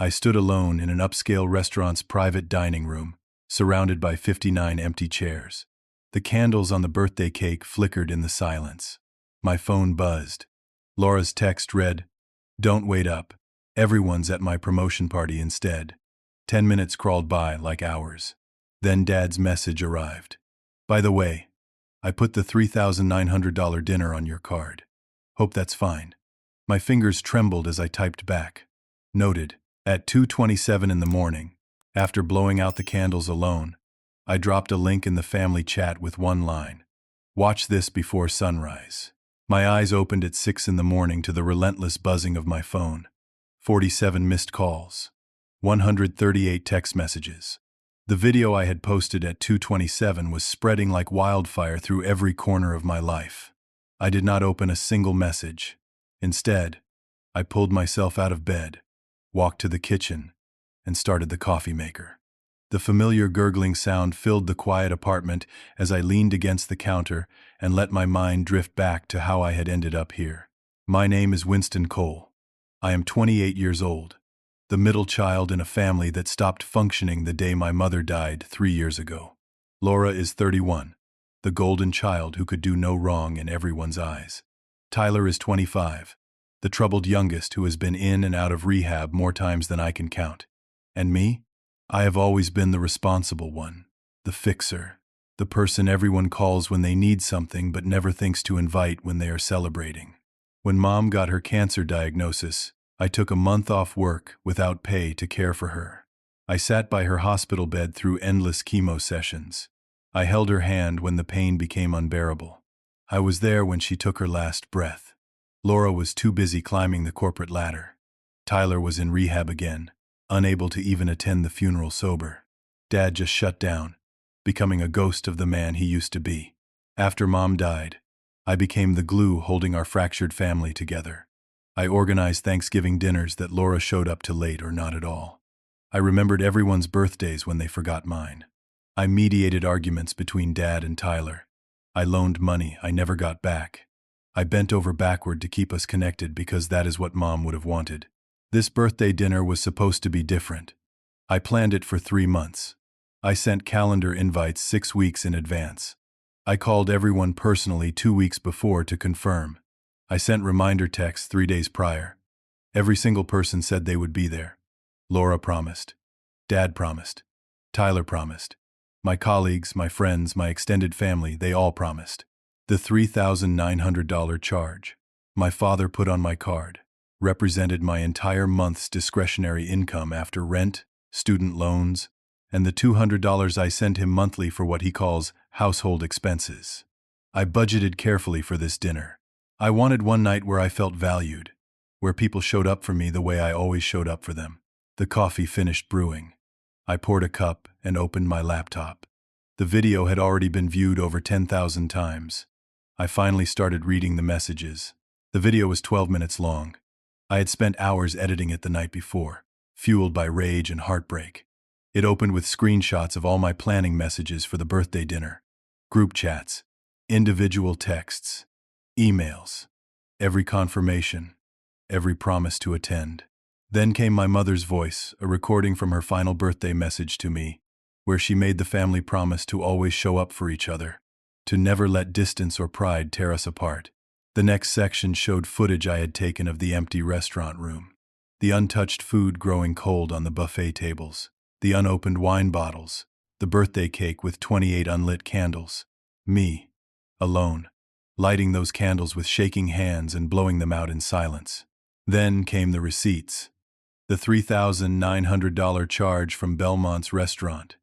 I stood alone in an upscale restaurant's private dining room, surrounded by 59 empty chairs. The candles on the birthday cake flickered in the silence. My phone buzzed. Laura's text read, "Don't wait up. Everyone's at my promotion party instead." 10 minutes crawled by like hours. Then Dad's message arrived. "By the way, I put the $3,900 dinner on your card. Hope that's fine." My fingers trembled as I typed back. Noted. At 2:27 in the morning, after blowing out the candles alone, I dropped a link in the family chat with one line. "Watch this before sunrise." My eyes opened at 6 in the morning to the relentless buzzing of my phone. 47 missed calls. 138 text messages. The video I had posted at 2:27 was spreading like wildfire through every corner of my life. I did not open a single message. Instead, I pulled myself out of bed, walked to the kitchen, and started the coffee maker. The familiar gurgling sound filled the quiet apartment as I leaned against the counter and let my mind drift back to how I had ended up here. My name is Winston Cole. I am 28 years old, the middle child in a family that stopped functioning the day my mother died 3 years ago. Laura is 31, the golden child who could do no wrong in everyone's eyes. Tyler is 25, the troubled youngest who has been in and out of rehab more times than I can count. And me? I have always been the responsible one, the fixer, the person everyone calls when they need something but never thinks to invite when they are celebrating. When Mom got her cancer diagnosis, I took a month off work without pay to care for her. I sat by her hospital bed through endless chemo sessions. I held her hand when the pain became unbearable. I was there when she took her last breath. Laura was too busy climbing the corporate ladder. Tyler was in rehab again, unable to even attend the funeral sober. Dad just shut down, becoming a ghost of the man he used to be. After Mom died, I became the glue holding our fractured family together. I organized Thanksgiving dinners that Laura showed up to late or not at all. I remembered everyone's birthdays when they forgot mine. I mediated arguments between Dad and Tyler. I loaned money I never got back. I bent over backward to keep us connected because that is what Mom would have wanted. This birthday dinner was supposed to be different. I planned it for 3 months. I sent calendar invites 6 weeks in advance. I called everyone personally 2 weeks before to confirm. I sent reminder texts 3 days prior. Every single person said they would be there. Laura promised. Dad promised. Tyler promised. My colleagues, my friends, my extended family, they all promised. The $3,900 charge my father put on my card represented my entire month's discretionary income after rent, student loans, and the $200 I sent him monthly for what he calls household expenses. I budgeted carefully for this dinner. I wanted one night where I felt valued, where people showed up for me the way I always showed up for them. The coffee finished brewing. I poured a cup and opened my laptop. The video had already been viewed over 10,000 times. I finally started reading the messages. The video was 12 minutes long. I had spent hours editing it the night before, fueled by rage and heartbreak. It opened with screenshots of all my planning messages for the birthday dinner, group chats, individual texts, emails, every confirmation, every promise to attend. Then came my mother's voice, a recording from her final birthday message to me, where she made the family promise to always show up for each other, to never let distance or pride tear us apart. The next section showed footage I had taken of the empty restaurant room, the untouched food growing cold on the buffet tables, the unopened wine bottles, the birthday cake with 28 unlit candles, me, alone, lighting those candles with shaking hands and blowing them out in silence. Then came the receipts, the $3,900 charge from Belmont's restaurant,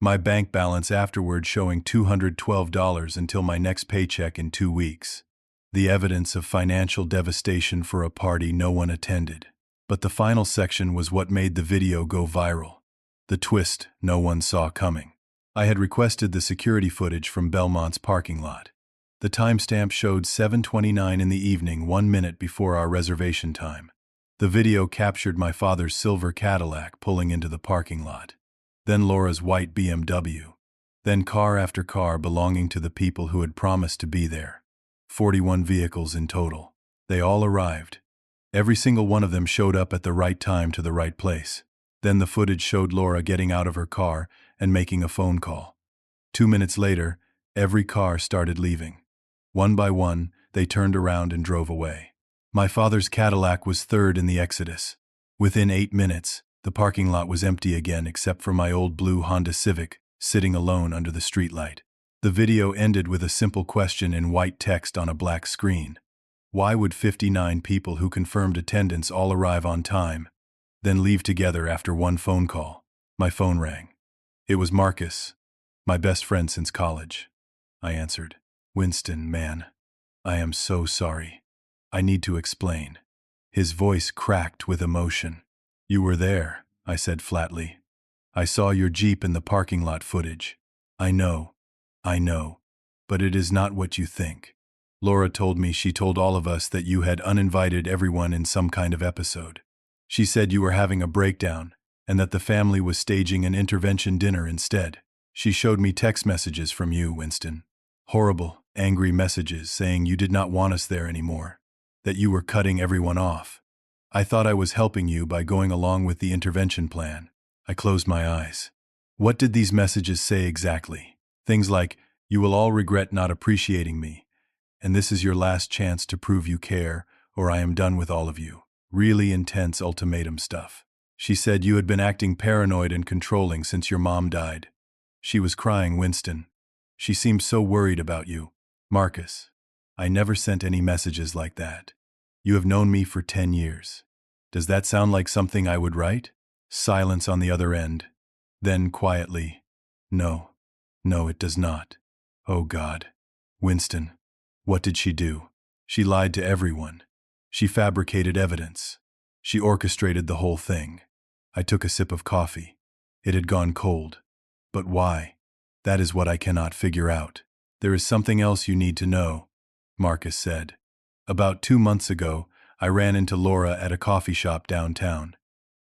my bank balance afterward showing $212 until my next paycheck in 2 weeks. The evidence of financial devastation for a party no one attended. But the final section was what made the video go viral. The twist no one saw coming. I had requested the security footage from Belmont's parking lot. The timestamp showed 7:29 in the evening, 1 minute before our reservation time. The video captured my father's silver Cadillac pulling into the parking lot. Then Laura's white BMW. Then car after car belonging to the people who had promised to be there. 41 vehicles in total. They all arrived. Every single one of them showed up at the right time to the right place. Then the footage showed Laura getting out of her car and making a phone call. 2 minutes later, every car started leaving. One by one, they turned around and drove away. My father's Cadillac was third in the exodus. Within 8 minutes, the parking lot was empty again except for my old blue Honda Civic sitting alone under the streetlight. The video ended with a simple question in white text on a black screen. Why would 59 people who confirmed attendance all arrive on time, then leave together after one phone call? My phone rang. It was Marcus, my best friend since college. I answered. Winston, man, I am so sorry. I need to explain. His voice cracked with emotion. You were there, I said flatly. I saw your Jeep in the parking lot footage. I know, but it is not what you think. Laura told me she told all of us that you had uninvited everyone in some kind of episode. She said you were having a breakdown and that the family was staging an intervention dinner instead. She showed me text messages from you, Winston. Horrible, angry messages saying you did not want us there anymore, that you were cutting everyone off. I thought I was helping you by going along with the intervention plan. I closed my eyes. What did these messages say exactly? Things like, you will all regret not appreciating me, and this is your last chance to prove you care, or I am done with all of you. Really intense ultimatum stuff. She said you had been acting paranoid and controlling since your mom died. She was crying, Winston. She seemed so worried about you. Marcus, I never sent any messages like that. You have known me for 10 years. Does that sound like something I would write? Silence on the other end. Then quietly, no, it does not. Oh God. Winston, what did she do? She lied to everyone. She fabricated evidence. She orchestrated the whole thing. I took a sip of coffee. It had gone cold. But why? That is what I cannot figure out. There is something else you need to know, Marcus said. About 2 months ago, I ran into Laura at a coffee shop downtown.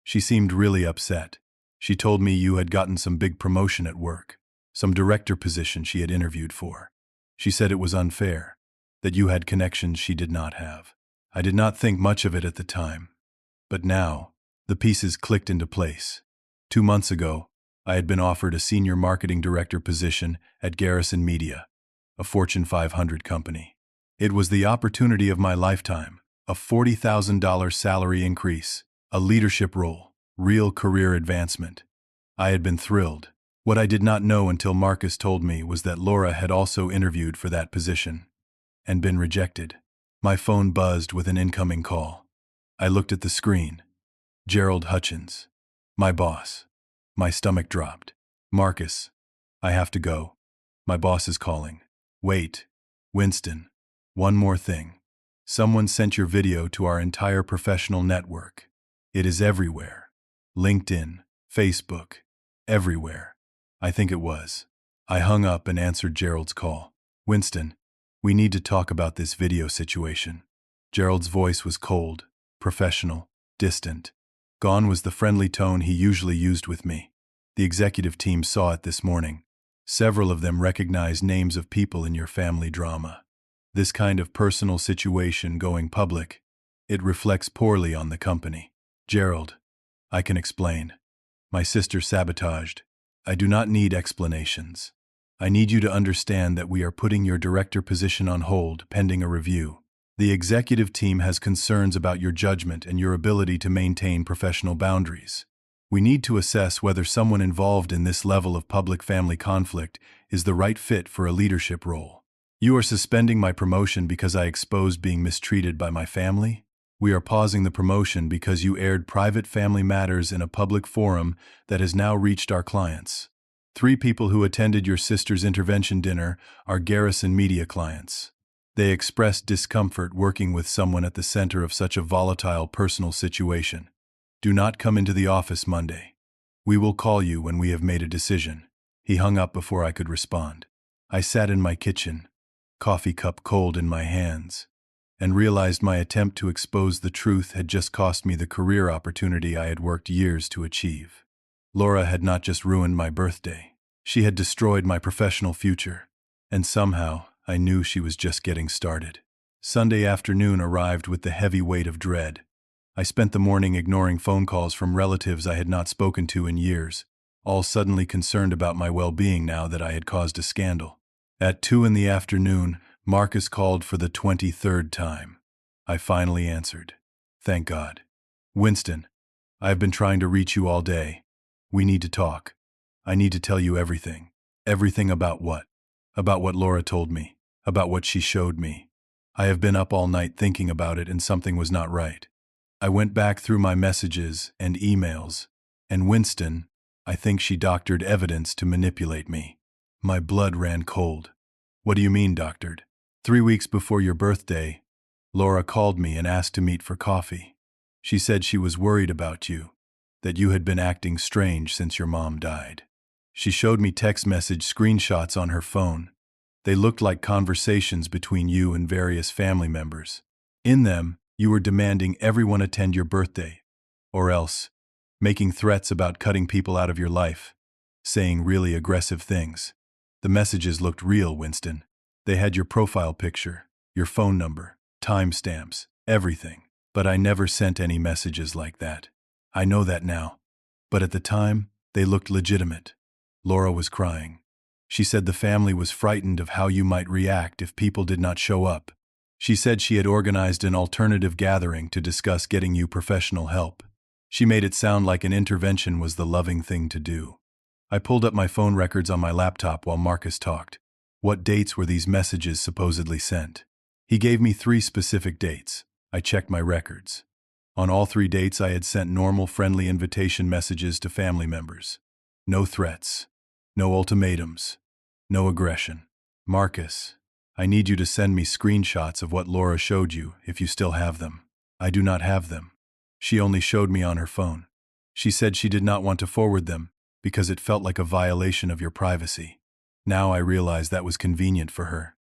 She seemed really upset. She told me you had gotten some big promotion at work, some director position she had interviewed for. She said it was unfair, that you had connections she did not have. I did not think much of it at the time. But now, the pieces clicked into place. 2 months ago, I had been offered a senior marketing director position at Garrison Media, a Fortune 500 company. It was the opportunity of my lifetime, a $40,000 salary increase, a leadership role, real career advancement. I had been thrilled. What I did not know until Marcus told me was that Laura had also interviewed for that position and been rejected. My phone buzzed with an incoming call. I looked at the screen. Gerald Hutchins, my boss. My stomach dropped. Marcus, I have to go. My boss is calling. Wait, Winston, one more thing. Someone sent your video to our entire professional network. It is everywhere. LinkedIn, Facebook, everywhere. I think it was. I hung up and answered Gerald's call. Winston, we need to talk about this video situation. Gerald's voice was cold, professional, distant. Gone was the friendly tone he usually used with me. The executive team saw it this morning. Several of them recognized names of people in your family drama. This kind of personal situation going public, it reflects poorly on the company. Gerald, I can explain. My sister sabotaged. I do not need explanations. I need you to understand that we are putting your director position on hold pending a review. The executive team has concerns about your judgment and your ability to maintain professional boundaries. We need to assess whether someone involved in this level of public-family conflict is the right fit for a leadership role. You are suspending my promotion because I exposed being mistreated by my family? We are pausing the promotion because you aired private family matters in a public forum that has now reached our clients. 3 people who attended your sister's intervention dinner are Garrison Media clients. They expressed discomfort working with someone at the center of such a volatile personal situation. Do not come into the office Monday. We will call you when we have made a decision. He hung up before I could respond. I sat in my kitchen, coffee cup cold in my hands, and realized my attempt to expose the truth had just cost me the career opportunity I had worked years to achieve. Laura had not just ruined my birthday. She had destroyed my professional future, and somehow I knew she was just getting started. Sunday afternoon arrived with the heavy weight of dread. I spent the morning ignoring phone calls from relatives I had not spoken to in years, all suddenly concerned about my well-being now that I had caused a scandal. At 2 in the afternoon, Marcus called for the 23rd time. I finally answered. Thank God. Winston, I have been trying to reach you all day. We need to talk. I need to tell you everything. Everything about what? About what Laura told me. About what she showed me. I have been up all night thinking about it and something was not right. I went back through my messages and emails, and Winston, I think she doctored evidence to manipulate me. My blood ran cold. What do you mean, doctored? 3 weeks before your birthday, Laura called me and asked to meet for coffee. She said she was worried about you, that you had been acting strange since your mom died. She showed me text message screenshots on her phone. They looked like conversations between you and various family members. In them, you were demanding everyone attend your birthday, or else, making threats about cutting people out of your life, saying really aggressive things. The messages looked real, Winston. They had your profile picture, your phone number, timestamps, everything. But I never sent any messages like that. I know that now. But at the time, they looked legitimate. Laura was crying. She said the family was frightened of how you might react if people did not show up. She said she had organized an alternative gathering to discuss getting you professional help. She made it sound like an intervention was the loving thing to do. I pulled up my phone records on my laptop while Marcus talked. What dates were these messages supposedly sent? He gave me 3 specific dates. I checked my records. On all 3 dates, I had sent normal, friendly invitation messages to family members. No threats. No ultimatums. No aggression. Marcus, I need you to send me screenshots of what Laura showed you, if you still have them. I do not have them. She only showed me on her phone. She said she did not want to forward them because it felt like a violation of your privacy. Now I realize that was convenient for her.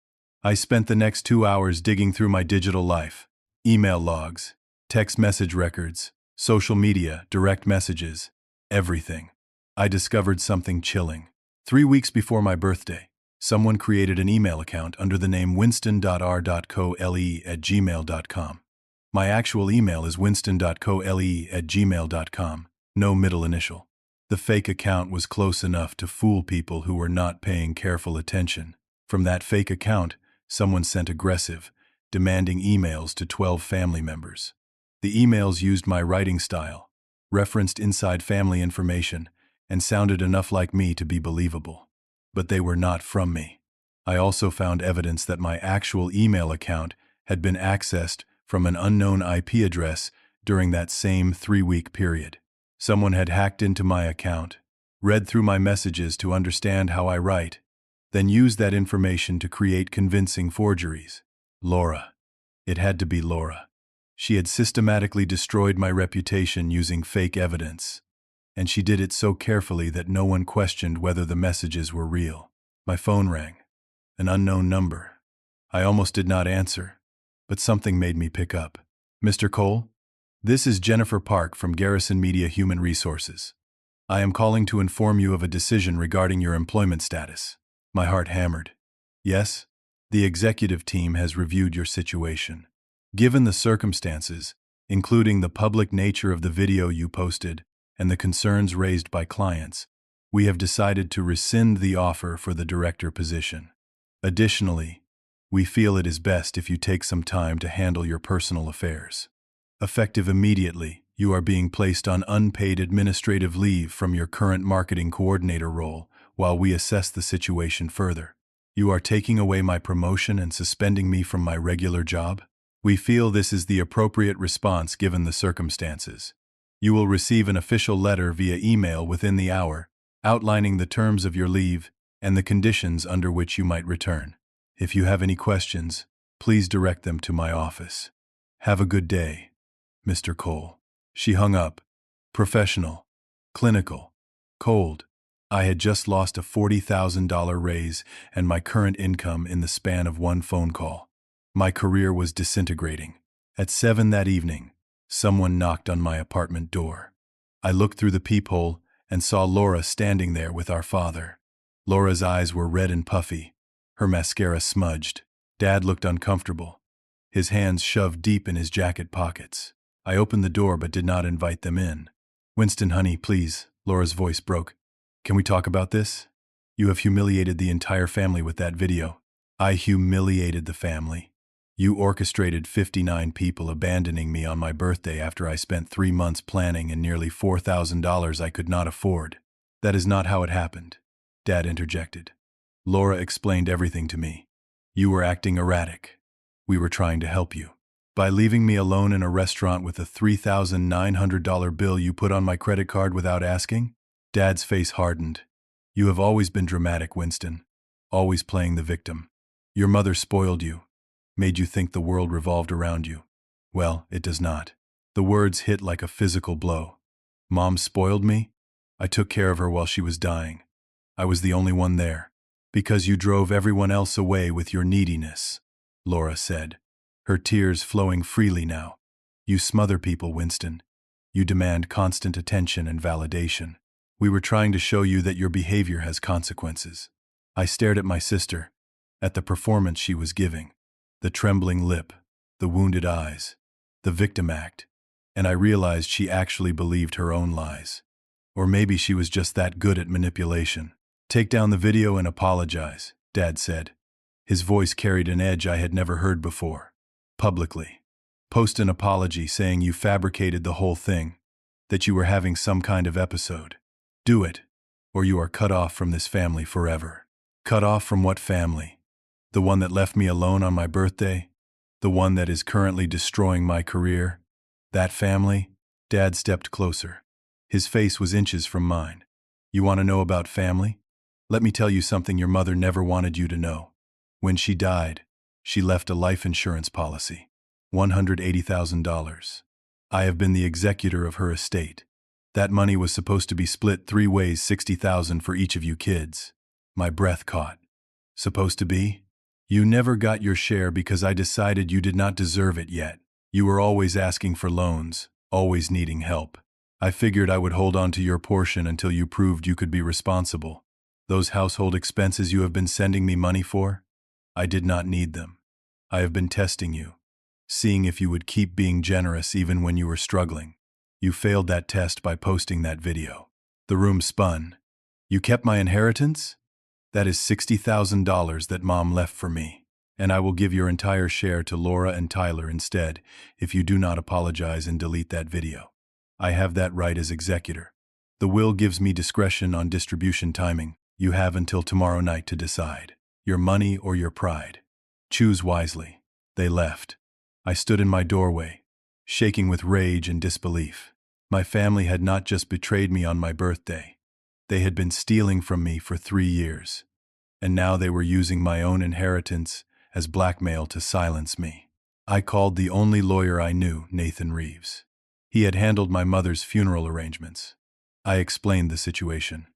I spent the next 2 hours digging through my digital life. Email logs, text message records, social media, direct messages, everything. I discovered something chilling. 3 weeks before my birthday, someone created an email account under the name winston.r.cole@gmail.com. My actual email is winston.cole@gmail.com, no middle initial. The fake account was close enough to fool people who were not paying careful attention. From that fake account, someone sent aggressive, demanding emails to 12 family members. The emails used my writing style, referenced inside family information, and sounded enough like me to be believable. But they were not from me. I also found evidence that my actual email account had been accessed from an unknown IP address during that same 3-week period. Someone had hacked into my account, read through my messages to understand how I write, then used that information to create convincing forgeries. Laura. It had to be Laura. She had systematically destroyed my reputation using fake evidence, and she did it so carefully that no one questioned whether the messages were real. My phone rang. An unknown number. I almost did not answer, but something made me pick up. Mr. Cole? This is Jennifer Park from Garrison Media Human Resources. I am calling to inform you of a decision regarding your employment status. My heart hammered. Yes? The executive team has reviewed your situation. Given the circumstances, including the public nature of the video you posted and the concerns raised by clients, we have decided to rescind the offer for the director position. Additionally, we feel it is best if you take some time to handle your personal affairs. Effective immediately, you are being placed on unpaid administrative leave from your current marketing coordinator role while we assess the situation further. You are taking away my promotion and suspending me from my regular job? We feel this is the appropriate response given the circumstances. You will receive an official letter via email within the hour, outlining the terms of your leave and the conditions under which you might return. If you have any questions, please direct them to my office. Have a good day, Mr. Cole. She hung up. Professional. Clinical. Cold. I had just lost a $40,000 raise and my current income in the span of one phone call. My career was disintegrating. At 7 that evening, someone knocked on my apartment door. I looked through the peephole and saw Laura standing there with our father. Laura's eyes were red and puffy, her mascara smudged. Dad looked uncomfortable, his hands shoved deep in his jacket pockets. I opened the door but did not invite them in. Winston, honey, please, Laura's voice broke. Can we talk about this? You have humiliated the entire family with that video. I humiliated the family. You orchestrated 59 people abandoning me on my birthday after I spent 3 months planning and nearly $4,000 I could not afford. That is not how it happened, Dad interjected. Laura explained everything to me. You were acting erratic. We were trying to help you. By leaving me alone in a restaurant with a $3,900 bill you put on my credit card without asking? Dad's face hardened. You have always been dramatic, Winston. Always playing the victim. Your mother spoiled you. Made you think the world revolved around you. Well, it does not. The words hit like a physical blow. Mom spoiled me? I took care of her while she was dying. I was the only one there. Because you drove everyone else away with your neediness, Laura said, her tears flowing freely now. You smother people, Winston. You demand constant attention and validation. We were trying to show you that your behavior has consequences. I stared at my sister, at the performance she was giving, the trembling lip, the wounded eyes, the victim act, and I realized she actually believed her own lies. Or maybe she was just that good at manipulation. Take down the video and apologize, Dad said. His voice carried an edge I had never heard before. Publicly. Post an apology saying you fabricated the whole thing, that you were having some kind of episode. Do it, or you are cut off from this family forever. Cut off from what family? The one that left me alone on my birthday? The one that is currently destroying my career? That family? Dad stepped closer. His face was inches from mine. You want to know about family? Let me tell you something your mother never wanted you to know. When she died, she left a life insurance policy. $180,000. I have been the executor of her estate. That money was supposed to be split 3 ways, $60,000 for each of you kids. My breath caught. Supposed to be? You never got your share because I decided you did not deserve it yet. You were always asking for loans, always needing help. I figured I would hold on to your portion until you proved you could be responsible. Those household expenses you have been sending me money for? I did not need them. I have been testing you, seeing if you would keep being generous even when you were struggling. You failed that test by posting that video. The room spun. You kept my inheritance? That is $60,000 that Mom left for me, and I will give your entire share to Laura and Tyler instead if you do not apologize and delete that video. I have that right as executor. The will gives me discretion on distribution timing. You have until tomorrow night to decide. Your money or your pride. Choose wisely. They left. I stood in my doorway, shaking with rage and disbelief. My family had not just betrayed me on my birthday. They had been stealing from me for 3 years. And now they were using my own inheritance as blackmail to silence me. I called the only lawyer I knew, Nathan Reeves. He had handled my mother's funeral arrangements. I explained the situation.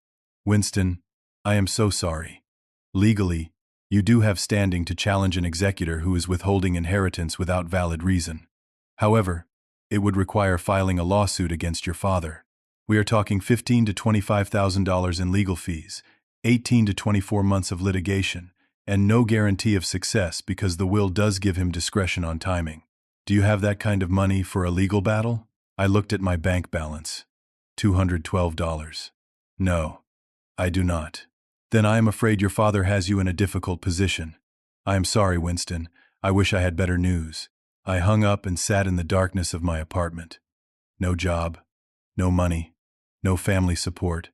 Winston, I am so sorry. Legally, you do have standing to challenge an executor who is withholding inheritance without valid reason. However, it would require filing a lawsuit against your father. We are talking $15,000 to $25,000 in legal fees, 18 to 24 months of litigation, and no guarantee of success because the will does give him discretion on timing. Do you have that kind of money for a legal battle? I looked at my bank balance. $212. No, I do not. Then I am afraid your father has you in a difficult position. I am sorry, Winston. I wish I had better news. I hung up and sat in the darkness of my apartment. No job, no money, no family support,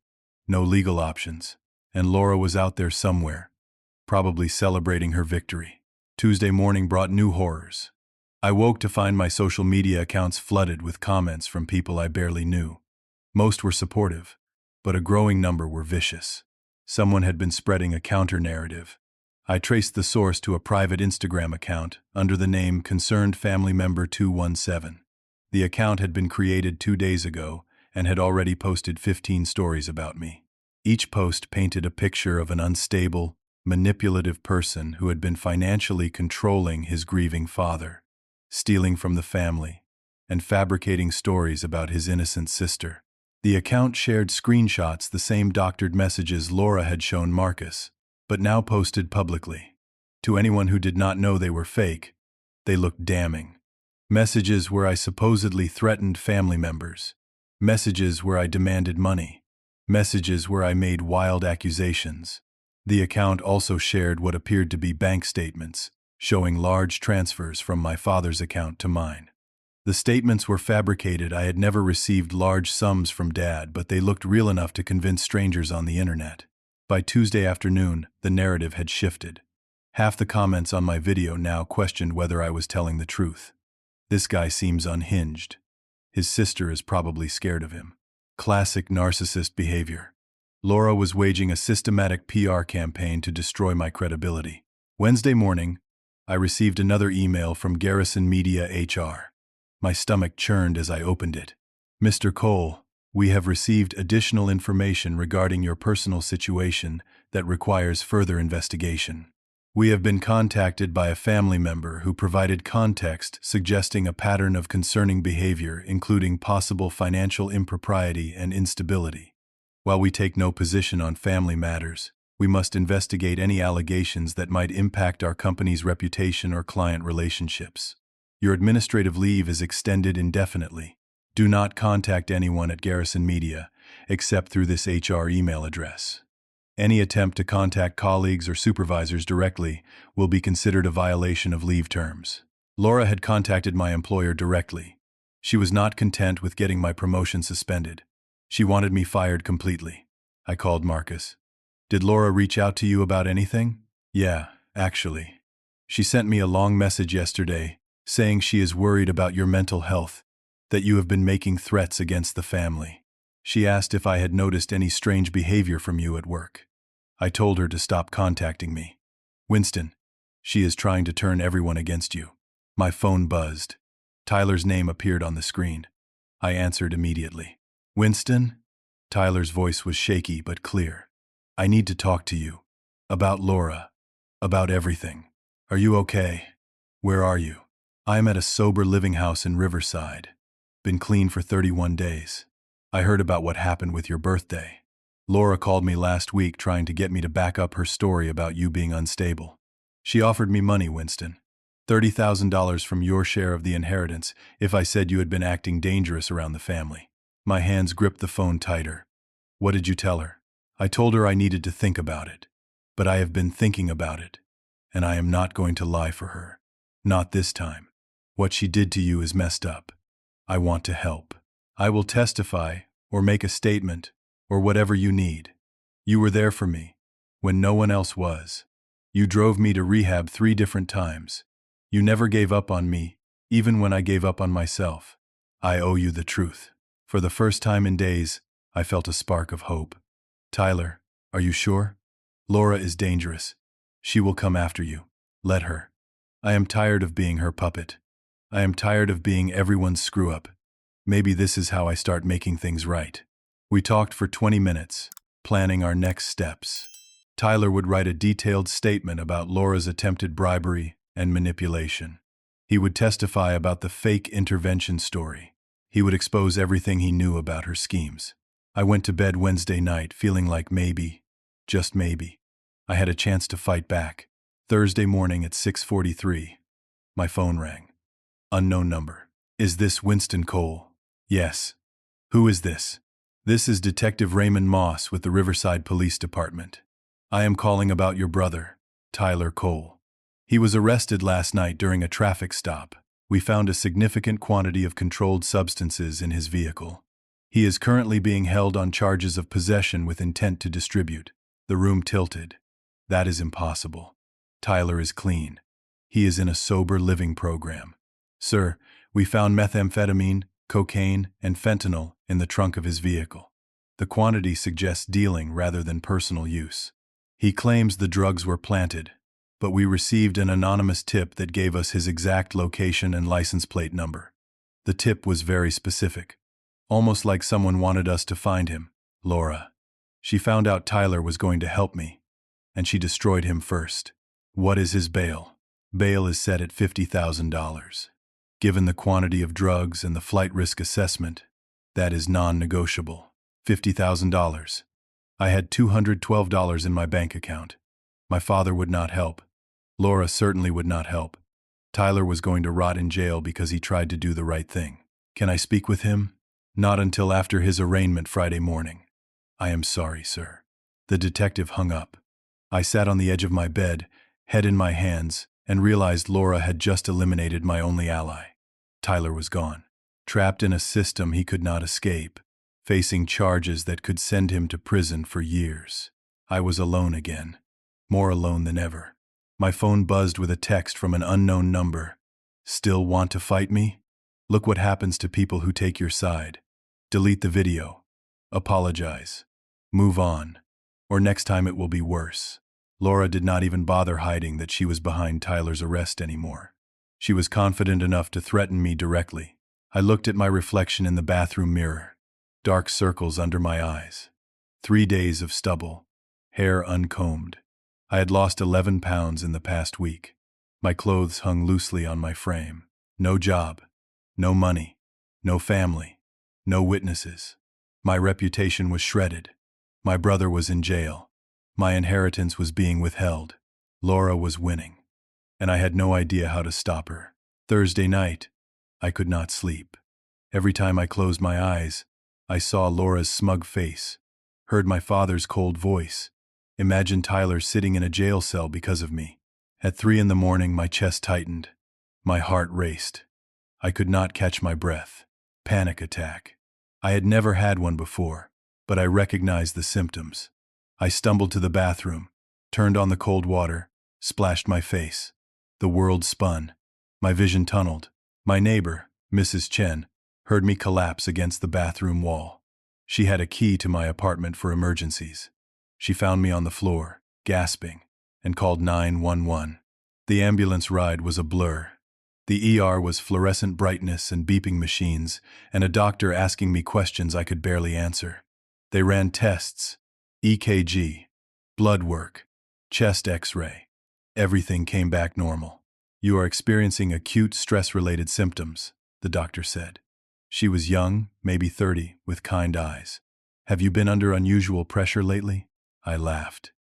no legal options, and Laura was out there somewhere, probably celebrating her victory. Tuesday morning brought new horrors. I woke to find my social media accounts flooded with comments from people I barely knew. Most were supportive, but a growing number were vicious. Someone had been spreading a counter-narrative. I traced the source to a private Instagram account under the name Concerned Family Member 217. The account had been created 2 days ago and had already posted 15 stories about me. Each post painted a picture of an unstable, manipulative person who had been financially controlling his grieving father, stealing from the family, and fabricating stories about his innocent sister. The account shared screenshots, the same doctored messages Laura had shown Marcus, but now posted publicly. To anyone who did not know they were fake, they looked damning. Messages where I supposedly threatened family members. Messages where I demanded money. Messages where I made wild accusations. The account also shared what appeared to be bank statements, showing large transfers from my father's account to mine. The statements were fabricated. I had never received large sums from Dad, but they looked real enough to convince strangers on the internet. By Tuesday afternoon, the narrative had shifted. Half the comments on my video now questioned whether I was telling the truth. This guy seems unhinged. His sister is probably scared of him. Classic narcissist behavior. Laura was waging a systematic PR campaign to destroy my credibility. Wednesday morning, I received another email from Garrison Media HR. My stomach churned as I opened it. Mr. Cole, we have received additional information regarding your personal situation that requires further investigation. We have been contacted by a family member who provided context suggesting a pattern of concerning behavior, including possible financial impropriety and instability. While we take no position on family matters, we must investigate any allegations that might impact our company's reputation or client relationships. Your administrative leave is extended indefinitely. Do not contact anyone at Garrison Media, except through this HR email address. Any attempt to contact colleagues or supervisors directly will be considered a violation of leave terms. Laura had contacted my employer directly. She was not content with getting my promotion suspended. She wanted me fired completely. I called Marcus. Did Laura reach out to you about anything? Yeah, actually. She sent me a long message yesterday, saying she is worried about your mental health, that you have been making threats against the family. She asked if I had noticed any strange behavior from you at work. I told her to stop contacting me. Winston, she is trying to turn everyone against you. My phone buzzed. Tyler's name appeared on the screen. I answered immediately. Winston? Tyler's voice was shaky but clear. I need to talk to you. About Laura. About everything. Are you okay? Where are you? I am at a sober living house in Riverside. Been clean for 31 days. I heard about what happened with your birthday. Laura called me last week trying to get me to back up her story about you being unstable. She offered me money, Winston. $30,000 from your share of the inheritance if I said you had been acting dangerous around the family. My hands gripped the phone tighter. What did you tell her? I told her I needed to think about it. But I have been thinking about it, and I am not going to lie for her. Not this time. What she did to you is messed up. I want to help. I will testify, or make a statement, or whatever you need. You were there for me, when no one else was. You drove me to rehab 3 different times. You never gave up on me, even when I gave up on myself. I owe you the truth. For the first time in days, I felt a spark of hope. Tyler, are you sure? Laura is dangerous. She will come after you. Let her. I am tired of being her puppet. I am tired of being everyone's screw-up. Maybe this is how I start making things right. We talked for 20 minutes, planning our next steps. Tyler would write a detailed statement about Laura's attempted bribery and manipulation. He would testify about the fake intervention story. He would expose everything he knew about her schemes. I went to bed Wednesday night feeling like maybe, just maybe, I had a chance to fight back. Thursday morning at 6:43, my phone rang. Unknown number. Is this Winston Cole? Yes. Who is this? This is Detective Raymond Moss with the Riverside Police Department. I am calling about your brother, Tyler Cole. He was arrested last night during a traffic stop. We found a significant quantity of controlled substances in his vehicle. He is currently being held on charges of possession with intent to distribute. The room tilted. That is impossible. Tyler is clean. He is in a sober living program. Sir, we found methamphetamine, cocaine, and fentanyl in the trunk of his vehicle. The quantity suggests dealing rather than personal use. He claims the drugs were planted, but we received an anonymous tip that gave us his exact location and license plate number. The tip was very specific, almost like someone wanted us to find him. Laura. She found out Tyler was going to help me, and she destroyed him first. What is his bail? Bail is set at $50,000. Given the quantity of drugs and the flight risk assessment, that is non-negotiable. $50,000. I had $212 in my bank account. My father would not help. Laura certainly would not help. Tyler was going to rot in jail because he tried to do the right thing. Can I speak with him? Not until after his arraignment Friday morning. I am sorry, sir. The detective hung up. I sat on the edge of my bed, head in my hands, and realized Laura had just eliminated my only ally. Tyler was gone, trapped in a system he could not escape, facing charges that could send him to prison for years. I was alone again, more alone than ever. My phone buzzed with a text from an unknown number. Still want to fight me? Look what happens to people who take your side. Delete the video. Apologize. Move on. Or next time it will be worse. Laura did not even bother hiding that she was behind Tyler's arrest anymore. She was confident enough to threaten me directly. I looked at my reflection in the bathroom mirror. Dark circles under my eyes. 3 days of stubble. Hair uncombed. I had lost 11 pounds in the past week. My clothes hung loosely on my frame. No job. No money. No family. No witnesses. My reputation was shredded. My brother was in jail. My inheritance was being withheld. Laura was winning. And I had no idea how to stop her. Thursday night, I could not sleep. Every time I closed my eyes, I saw Laura's smug face, heard my father's cold voice, imagined Tyler sitting in a jail cell because of me. At 3 in the morning, my chest tightened. My heart raced. I could not catch my breath. Panic attack. I had never had one before, but I recognized the symptoms. I stumbled to the bathroom, turned on the cold water, splashed my face. The world spun. My vision tunneled. My neighbor, Mrs. Chen, heard me collapse against the bathroom wall. She had a key to my apartment for emergencies. She found me on the floor, gasping, and called 911. The ambulance ride was a blur. The ER was fluorescent brightness and beeping machines, and a doctor asking me questions I could barely answer. They ran tests, EKG, blood work, chest X-ray. Everything came back normal. You are experiencing acute stress-related symptoms, the doctor said. She was young, maybe 30, with kind eyes. Have you been under unusual pressure lately? I laughed.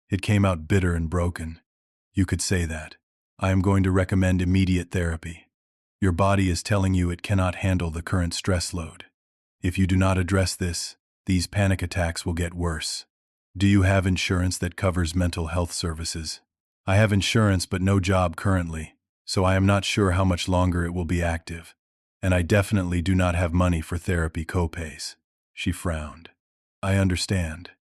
It came out bitter and broken. You could say that. I am going to recommend immediate therapy. Your body is telling you it cannot handle the current stress load. If you do not address this, these panic attacks will get worse. Do you have insurance that covers mental health services? I have insurance but no job currently, so I am not sure how much longer it will be active. And I definitely do not have money for therapy copays. She frowned. I understand.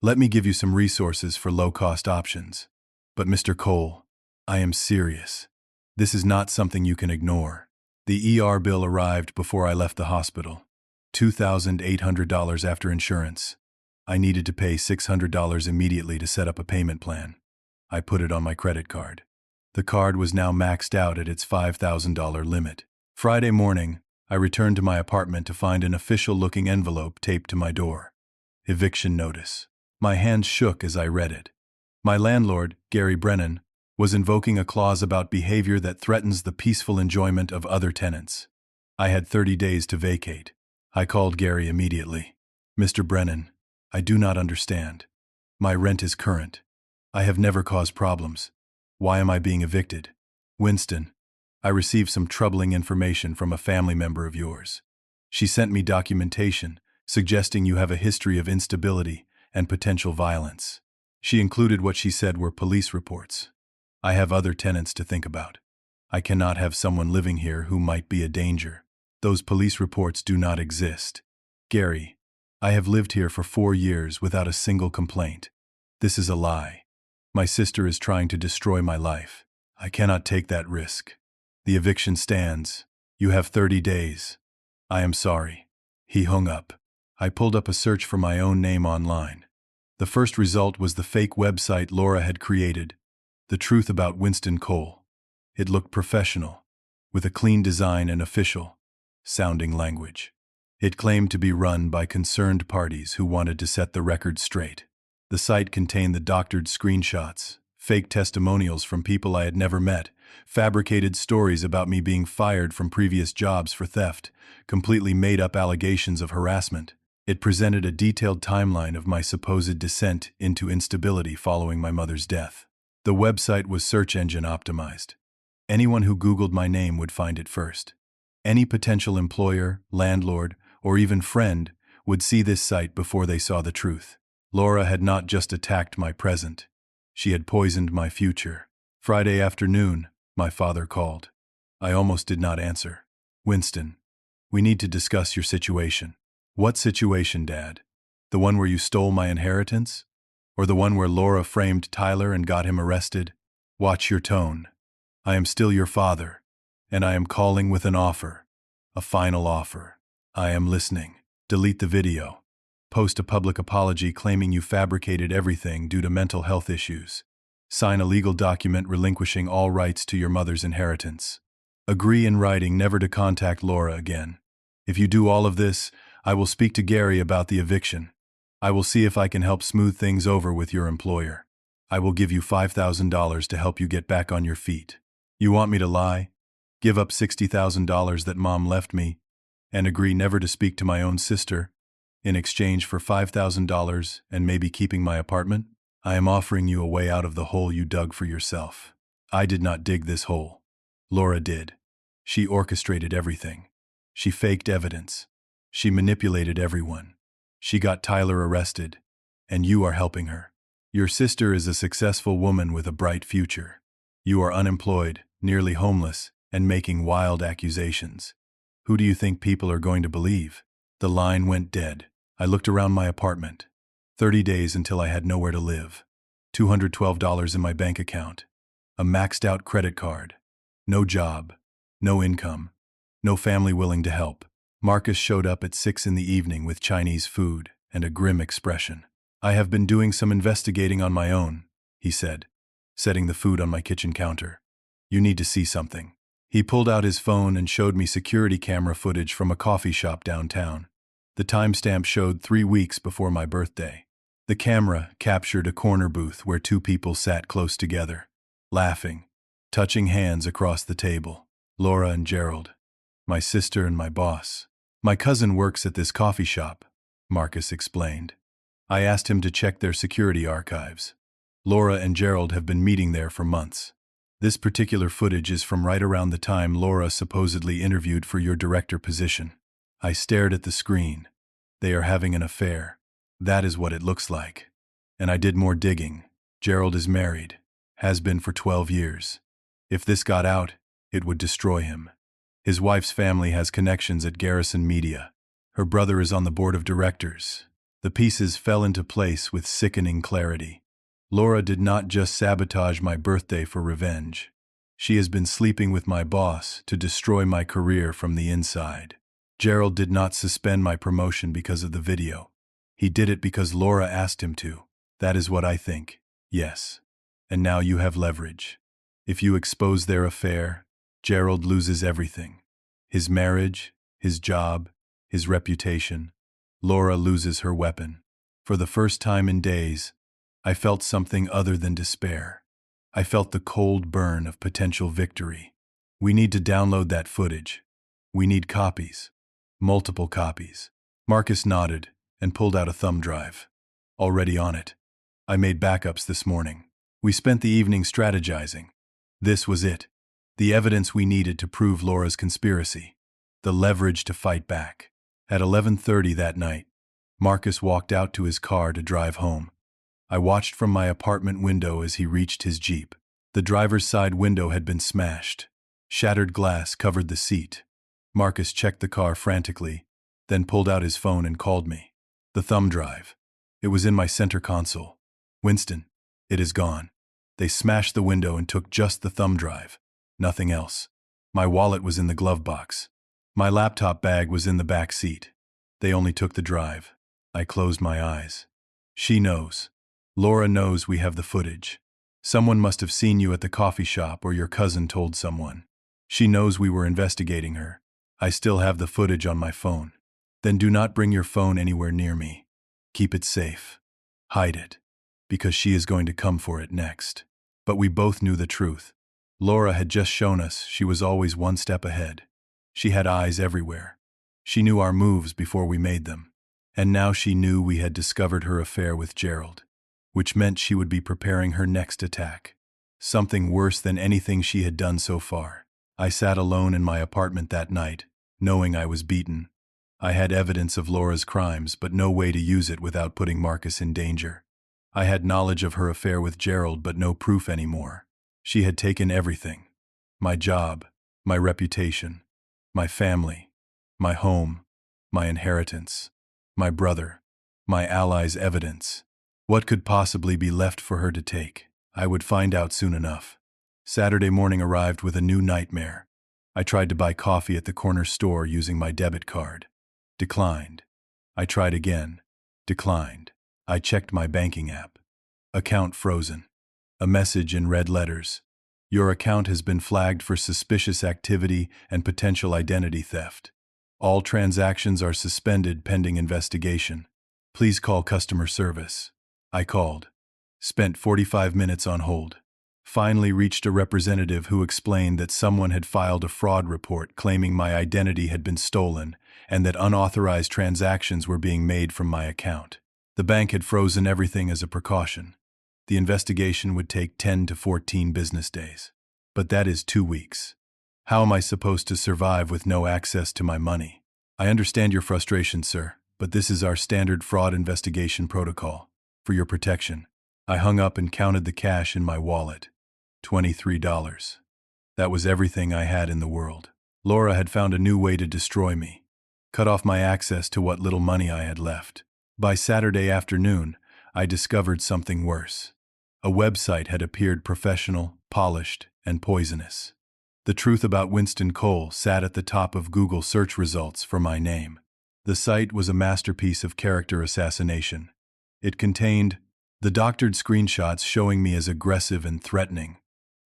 Let me give you some resources for low-cost options. But Mr. Cole, I am serious. This is not something you can ignore. The ER bill arrived before I left the hospital. $2,800 after insurance. I needed to pay $600 immediately to set up a payment plan. I put it on my credit card. The card was now maxed out at its $5,000 limit. Friday morning, I returned to my apartment to find an official-looking envelope taped to my door. Eviction notice. My hands shook as I read it. My landlord, Gary Brennan, was invoking a clause about behavior that threatens the peaceful enjoyment of other tenants. I had 30 days to vacate. I called Gary immediately. Mr. Brennan, I do not understand. My rent is current. I have never caused problems. Why am I being evicted? Winston, I received some troubling information from a family member of yours. She sent me documentation suggesting you have a history of instability and potential violence. She included what she said were police reports. I have other tenants to think about. I cannot have someone living here who might be a danger. Those police reports do not exist. Gary, I have lived here for 4 years without a single complaint. This is a lie. My sister is trying to destroy my life. I cannot take that risk. The eviction stands. You have 30 days. I am sorry. He hung up. I pulled up a search for my own name online. The first result was the fake website Laura had created, The Truth About Winston Cole. It looked professional, with a clean design and official-sounding language. It claimed to be run by concerned parties who wanted to set the record straight. The site contained the doctored screenshots, fake testimonials from people I had never met, fabricated stories about me being fired from previous jobs for theft, completely made-up allegations of harassment. It presented a detailed timeline of my supposed descent into instability following my mother's death. The website was search engine optimized. Anyone who Googled my name would find it first. Any potential employer, landlord, or even friend would see this site before they saw the truth. Laura had not just attacked my present. She had poisoned my future. Friday afternoon, my father called. I almost did not answer. Winston, we need to discuss your situation. What situation, Dad? The one where you stole my inheritance? Or the one where Laura framed Tyler and got him arrested? Watch your tone. I am still your father, and I am calling with an offer. A final offer. I am listening. Delete the video. Post a public apology claiming you fabricated everything due to mental health issues. Sign a legal document relinquishing all rights to your mother's inheritance. Agree in writing never to contact Laura again. If you do all of this, I will speak to Gary about the eviction. I will see if I can help smooth things over with your employer. I will give you $5,000 to help you get back on your feet. You want me to lie? Give up $60,000 that Mom left me, and agree never to speak to my own sister, in exchange for $5,000 and maybe keeping my apartment? I am offering you a way out of the hole you dug for yourself. I did not dig this hole. Laura did. She orchestrated everything. She faked evidence. She manipulated everyone. She got Tyler arrested, and you are helping her. Your sister is a successful woman with a bright future. You are unemployed, nearly homeless, and making wild accusations. Who do you think people are going to believe? The line went dead. I looked around my apartment. 30 days until I had nowhere to live. $212 in my bank account. A maxed-out credit card. No job. No income. No family willing to help. Marcus showed up at 6 in the evening with Chinese food and a grim expression. I have been doing some investigating on my own, he said, setting the food on my kitchen counter. You need to see something. He pulled out his phone and showed me security camera footage from a coffee shop downtown. The timestamp showed 3 weeks before my birthday. The camera captured a corner booth where 2 people sat close together, laughing, touching hands across the table. Laura and Gerald, my sister and my boss. My cousin works at this coffee shop, Marcus explained. I asked him to check their security archives. Laura and Gerald have been meeting there for months. This particular footage is from right around the time Laura supposedly interviewed for your director position. I stared at the screen. They are having an affair. That is what it looks like. And I did more digging. Gerald is married. Has been for 12 years. If this got out, it would destroy him. His wife's family has connections at Garrison Media. Her brother is on the board of directors. The pieces fell into place with sickening clarity. Laura did not just sabotage my birthday for revenge. She has been sleeping with my boss to destroy my career from the inside. Gerald did not suspend my promotion because of the video. He did it because Laura asked him to. That is what I think. Yes. And now you have leverage. If you expose their affair, Gerald loses everything. His marriage, his job, his reputation. Laura loses her weapon. For the first time in days, I felt something other than despair. I felt the cold burn of potential victory. We need to download that footage. We need copies. Multiple copies. Marcus nodded and pulled out a thumb drive. Already on it. I made backups this morning. We spent the evening strategizing. This was it. The evidence we needed to prove Laura's conspiracy. The leverage to fight back. At 11:30 that night, Marcus walked out to his car to drive home. I watched from my apartment window as he reached his Jeep. The driver's side window had been smashed. Shattered glass covered the seat. Marcus checked the car frantically, then pulled out his phone and called me. The thumb drive. It was in my center console. Winston, it is gone. They smashed the window and took just the thumb drive. Nothing else. My wallet was in the glove box. My laptop bag was in the back seat. They only took the drive. I closed my eyes. She knows. Laura knows we have the footage. Someone must have seen you at the coffee shop or your cousin told someone. She knows we were investigating her. I still have the footage on my phone. Then do not bring your phone anywhere near me. Keep it safe. Hide it. Because she is going to come for it next. But we both knew the truth. Laura had just shown us she was always one step ahead. She had eyes everywhere. She knew our moves before we made them. And now she knew we had discovered her affair with Gerald, which meant she would be preparing her next attack. something worse than anything she had done so far. I sat alone in my apartment that night, knowing I was beaten. I had evidence of Laura's crimes, but no way to use it without putting Marcus in danger. I had knowledge of her affair with Gerald, but no proof anymore. She had taken everything. My job, my reputation, my family, my home, my inheritance, my brother, my allies' evidence. What could possibly be left for her to take? I would find out soon enough. Saturday morning arrived with a new nightmare. I tried to buy coffee at the corner store using my debit card. Declined. I tried again. Declined. I checked my banking app. Account frozen. A message in red letters. Your account has been flagged for suspicious activity and potential identity theft. All transactions are suspended pending investigation. Please call customer service. I called. Spent 45 minutes on hold. Finally reached a representative who explained that someone had filed a fraud report claiming my identity had been stolen and that unauthorized transactions were being made from my account. The bank had frozen everything as a precaution. The investigation would take 10 to 14 business days. But that is 2 weeks. How am I supposed to survive with no access to my money? I understand your frustration, sir, but this is our standard fraud investigation protocol. For your protection. I hung up and counted the cash in my wallet. $23. That was everything I had in the world. Laura had found a new way to destroy me. Cut off my access to what little money I had left. By Saturday afternoon, I discovered something worse. A website had appeared professional, polished, and poisonous. The truth about Winston Cole sat at the top of Google search results for my name. The site was a masterpiece of character assassination. It contained the doctored screenshots showing me as aggressive and threatening,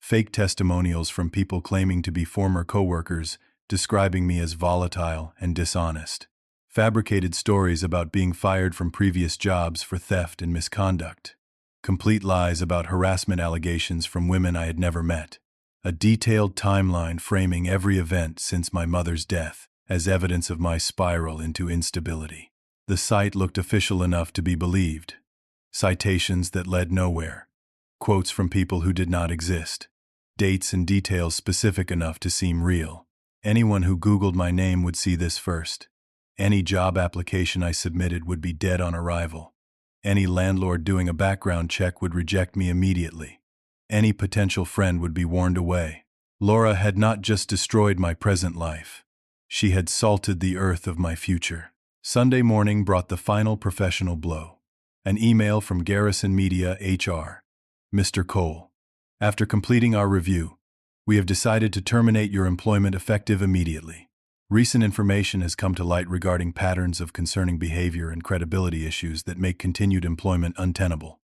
fake testimonials from people claiming to be former coworkers describing me as volatile and dishonest, fabricated stories about being fired from previous jobs for theft and misconduct, complete lies about harassment allegations from women I had never met, a detailed timeline framing every event since my mother's death as evidence of my spiral into instability. The site looked official enough to be believed. Citations that led nowhere. Quotes from people who did not exist. Dates and details specific enough to seem real. Anyone who Googled my name would see this first. Any job application I submitted would be dead on arrival. Any landlord doing a background check would reject me immediately. Any potential friend would be warned away. Laura had not just destroyed my present life. She had salted the earth of my future. Sunday morning brought the final professional blow. An email from Garrison Media HR. Mr. Cole, after completing our review, we have decided to terminate your employment effective immediately. Recent information has come to light regarding patterns of concerning behavior and credibility issues that make continued employment untenable.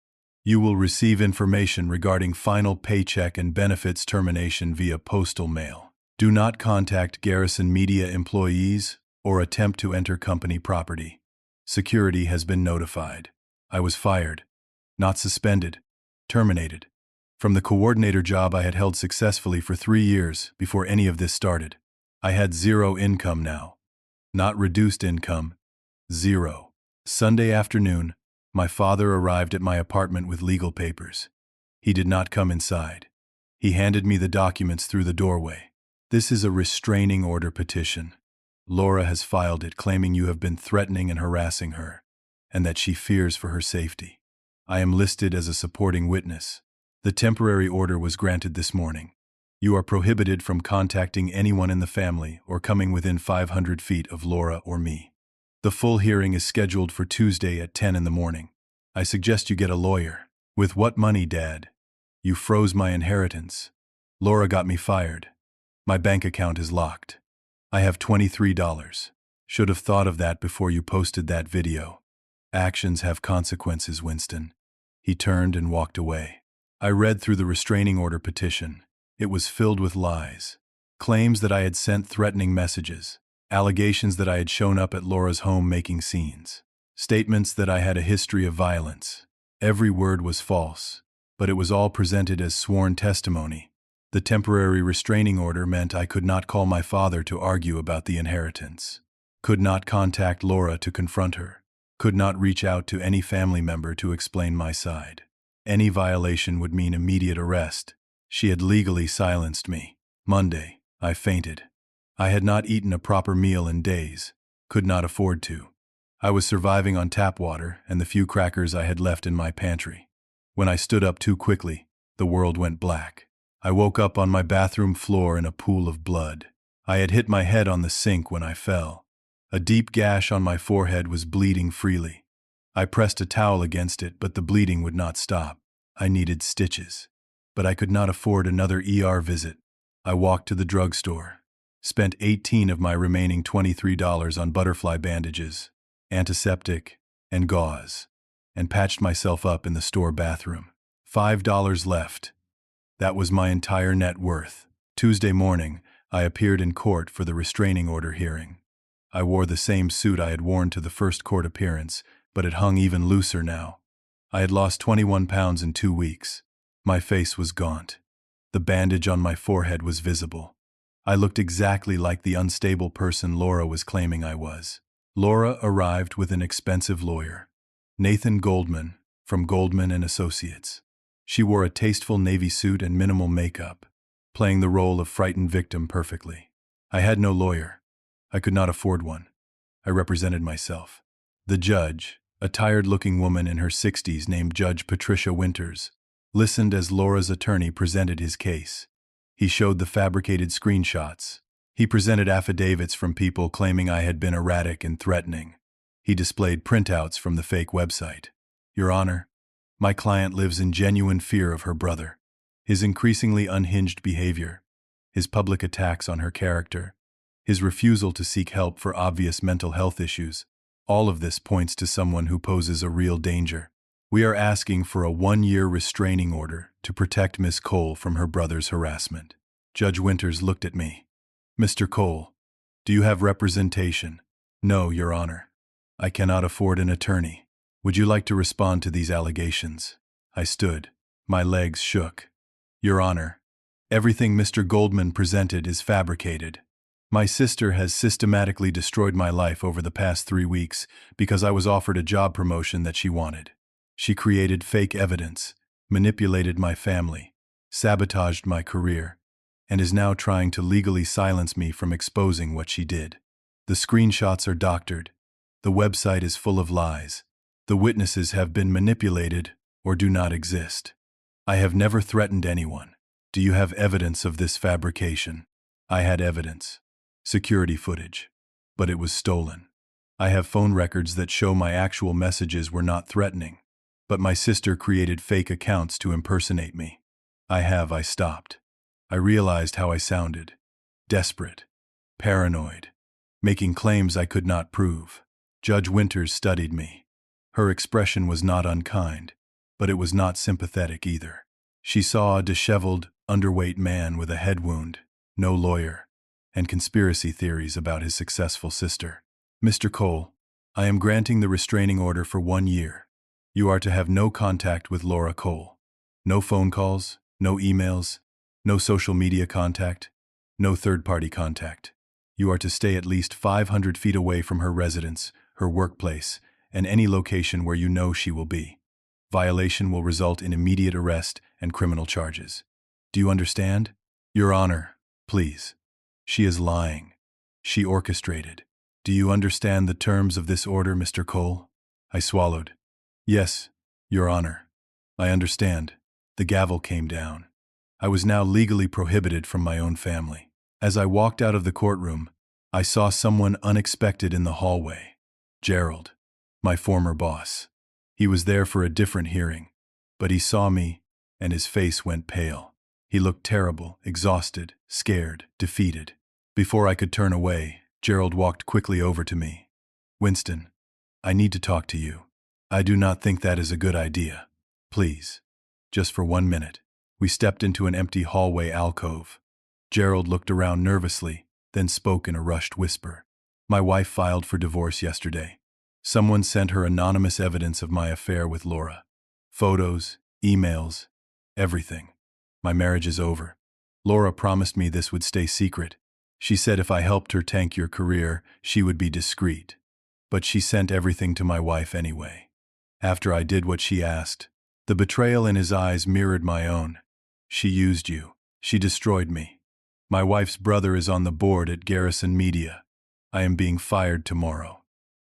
You will receive information regarding final paycheck and benefits termination via postal mail. Do not contact Garrison Media employees or attempt to enter company property. Security has been notified. I was fired, not suspended, terminated, from the coordinator job I had held successfully for 3 years before any of this started. I had zero income now. Not reduced income, zero. Sunday afternoon, my father arrived at my apartment with legal papers. He did not come inside. He handed me the documents through the doorway. This is a restraining order petition. Laura has filed it claiming you have been threatening and harassing her, and that she fears for her safety. I am listed as a supporting witness. The temporary order was granted this morning. You are prohibited from contacting anyone in the family or coming within 500 feet of Laura or me. The full hearing is scheduled for Tuesday at 10 in the morning. I suggest you get a lawyer. With what money, Dad? You froze my inheritance. Laura got me fired. My bank account is locked. I have $23. Should have thought of that before you posted that video. Actions have consequences, Winston. He turned and walked away. I read through the restraining order petition. It was filled with lies. Claims that I had sent threatening messages. Allegations that I had shown up at Laura's home making scenes. Statements that I had a history of violence. Every word was false, but it was all presented as sworn testimony. The temporary restraining order meant I could not call my father to argue about the inheritance. Could not contact Laura to confront her. Could not reach out to any family member to explain my side. Any violation would mean immediate arrest, She had legally silenced me. Monday, I fainted. I had not eaten a proper meal in days, could not afford to. I was surviving on tap water and the few crackers I had left in my pantry. When I stood up too quickly, the world went black. I woke up on my bathroom floor in a pool of blood. I had hit my head on the sink when I fell. A deep gash on my forehead was bleeding freely. I pressed a towel against it, but the bleeding would not stop. I needed stitches. But I could not afford another ER visit. I walked to the drugstore, spent 18 of my remaining $23 on butterfly bandages, antiseptic, and gauze, and patched myself up in the store bathroom. $5 left. That was my entire net worth. Tuesday morning, I appeared in court for the restraining order hearing. I wore the same suit I had worn to the first court appearance, but it hung even looser now. I had lost 21 pounds in 2 weeks. My face was gaunt. The bandage on my forehead was visible. I looked exactly like the unstable person Laura was claiming I was. Laura arrived with an expensive lawyer, Nathan Goldman, from Goldman & Associates. She wore a tasteful navy suit and minimal makeup, playing the role of frightened victim perfectly. I had no lawyer. I could not afford one. I represented myself. The judge, a tired-looking woman in her 60s named Judge Patricia Winters, listened as Laura's attorney presented his case. He showed the fabricated screenshots. He presented affidavits from people claiming I had been erratic and threatening. He displayed printouts from the fake website. Your Honor, my client lives in genuine fear of her brother, his increasingly unhinged behavior, his public attacks on her character, his refusal to seek help for obvious mental health issues. All of this points to someone who poses a real danger. We are asking for a 1-year restraining order to protect Miss Cole from her brother's harassment. Judge Winters looked at me. Mr. Cole, do you have representation? No, Your Honor. I cannot afford an attorney. Would you like to respond to these allegations? I stood. My legs shook. Your Honor, everything Mr. Goldman presented is fabricated. My sister has systematically destroyed my life over the past 3 weeks because I was offered a job promotion that she wanted. She created fake evidence, manipulated my family, sabotaged my career, and is now trying to legally silence me from exposing what she did. The screenshots are doctored. The website is full of lies. The witnesses have been manipulated or do not exist. I have never threatened anyone. Do you have evidence of this fabrication? I had evidence. Security footage. But it was stolen. I have phone records that show my actual messages were not threatening. But my sister created fake accounts to impersonate me. I stopped. I realized how I sounded. Desperate. Paranoid. Making claims I could not prove. Judge Winters studied me. Her expression was not unkind, but it was not sympathetic either. She saw a disheveled, underweight man with a head wound, no lawyer, and conspiracy theories about his successful sister. Mr. Cole, I am granting the restraining order for 1 year. You are to have no contact with Laura Cole. No phone calls, no emails, no social media contact, no third-party contact. You are to stay at least 500 feet away from her residence, her workplace, and any location where you know she will be. Violation will result in immediate arrest and criminal charges. Do you understand? Your Honor, please. She is lying. She orchestrated. Do you understand the terms of this order, Mr. Cole? I swallowed. Yes, Your Honor. I understand. The gavel came down. I was now legally prohibited from my own family. As I walked out of the courtroom, I saw someone unexpected in the hallway. Gerald, my former boss. He was there for a different hearing, but he saw me, and his face went pale. He looked terrible, exhausted, scared, defeated. Before I could turn away, Gerald walked quickly over to me. Winston, I need to talk to you. I do not think that is a good idea. Please, just for 1 minute. We stepped into an empty hallway alcove. Gerald looked around nervously, then spoke in a rushed whisper. My wife filed for divorce yesterday. Someone sent her anonymous evidence of my affair with Laura. Photos, emails, everything. My marriage is over. Laura promised me this would stay secret. She said if I helped her tank your career, she would be discreet. But she sent everything to my wife anyway. After I did what she asked, the betrayal in his eyes mirrored my own. She used you. She destroyed me. My wife's brother is on the board at Garrison Media. I am being fired tomorrow.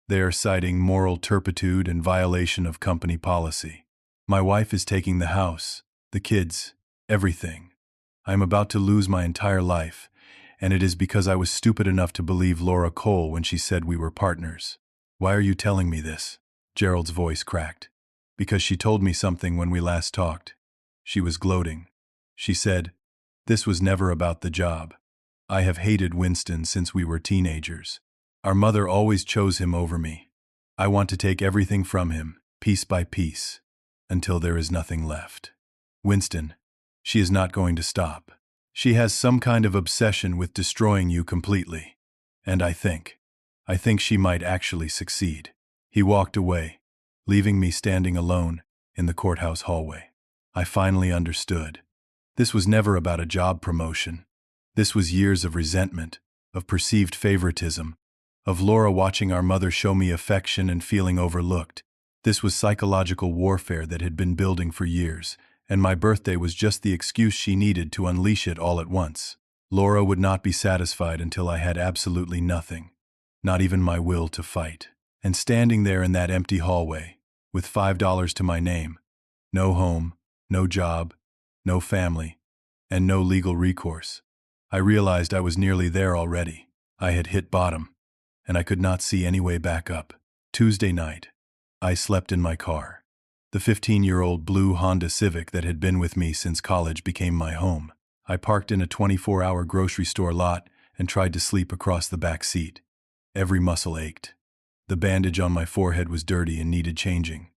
They are citing moral turpitude and violation of company policy. My wife is taking the house, the kids, everything. I am about to lose my entire life, and it is because I was stupid enough to believe Laura Cole when she said we were partners. Why are you telling me this? Gerald's voice cracked. Because she told me something when we last talked. She was gloating. She said, "This was never about the job. I have hated Winston since we were teenagers. Our mother always chose him over me. I want to take everything from him, piece by piece, until there is nothing left. Winston, she is not going to stop. She has some kind of obsession with destroying you completely. And I think she might actually succeed." He walked away, leaving me standing alone in the courthouse hallway. I finally understood. This was never about a job promotion. This was years of resentment, of perceived favoritism, of Laura watching our mother show me affection and feeling overlooked. This was psychological warfare that had been building for years, and my birthday was just the excuse she needed to unleash it all at once. Laura would not be satisfied until I had absolutely nothing, not even my will to fight. And standing there in that empty hallway, with $5 to my name, no home, no job, no family, and no legal recourse, I realized I was nearly there already. I had hit bottom, and I could not see any way back up. Tuesday night, I slept in my car. The 15-year-old blue Honda Civic that had been with me since college became my home. I parked in a 24-hour grocery store lot and tried to sleep across the back seat. Every muscle ached. The bandage on my forehead was dirty and needed changing.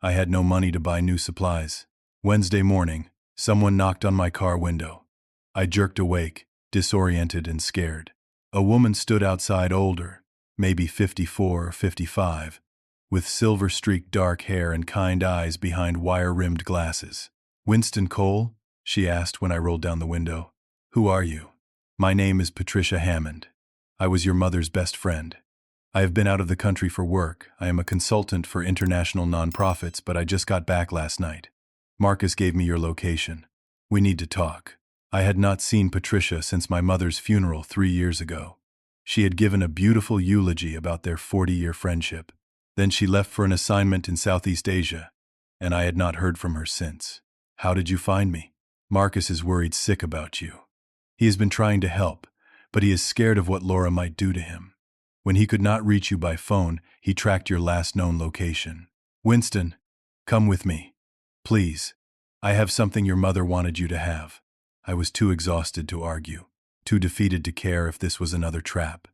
I had no money to buy new supplies. Wednesday morning, someone knocked on my car window. I jerked awake, disoriented and scared. A woman stood outside, older, maybe 54 or 55, with silver-streaked dark hair and kind eyes behind wire-rimmed glasses. "Winston Cole?" she asked when I rolled down the window. "Who are you?" "My name is Patricia Hammond. I was your mother's best friend. I have been out of the country for work. I am a consultant for international nonprofits, but I just got back last night. Marcus gave me your location. We need to talk." I had not seen Patricia since my mother's funeral 3 years ago. She had given a beautiful eulogy about their 40-year friendship. Then she left for an assignment in Southeast Asia, and I had not heard from her since. "How did you find me?" "Marcus is worried sick about you. He has been trying to help, but he is scared of what Laura might do to him. When he could not reach you by phone, he tracked your last known location. Winston, come with me. Please. I have something your mother wanted you to have." I was too exhausted to argue, too defeated to care if this was another trap.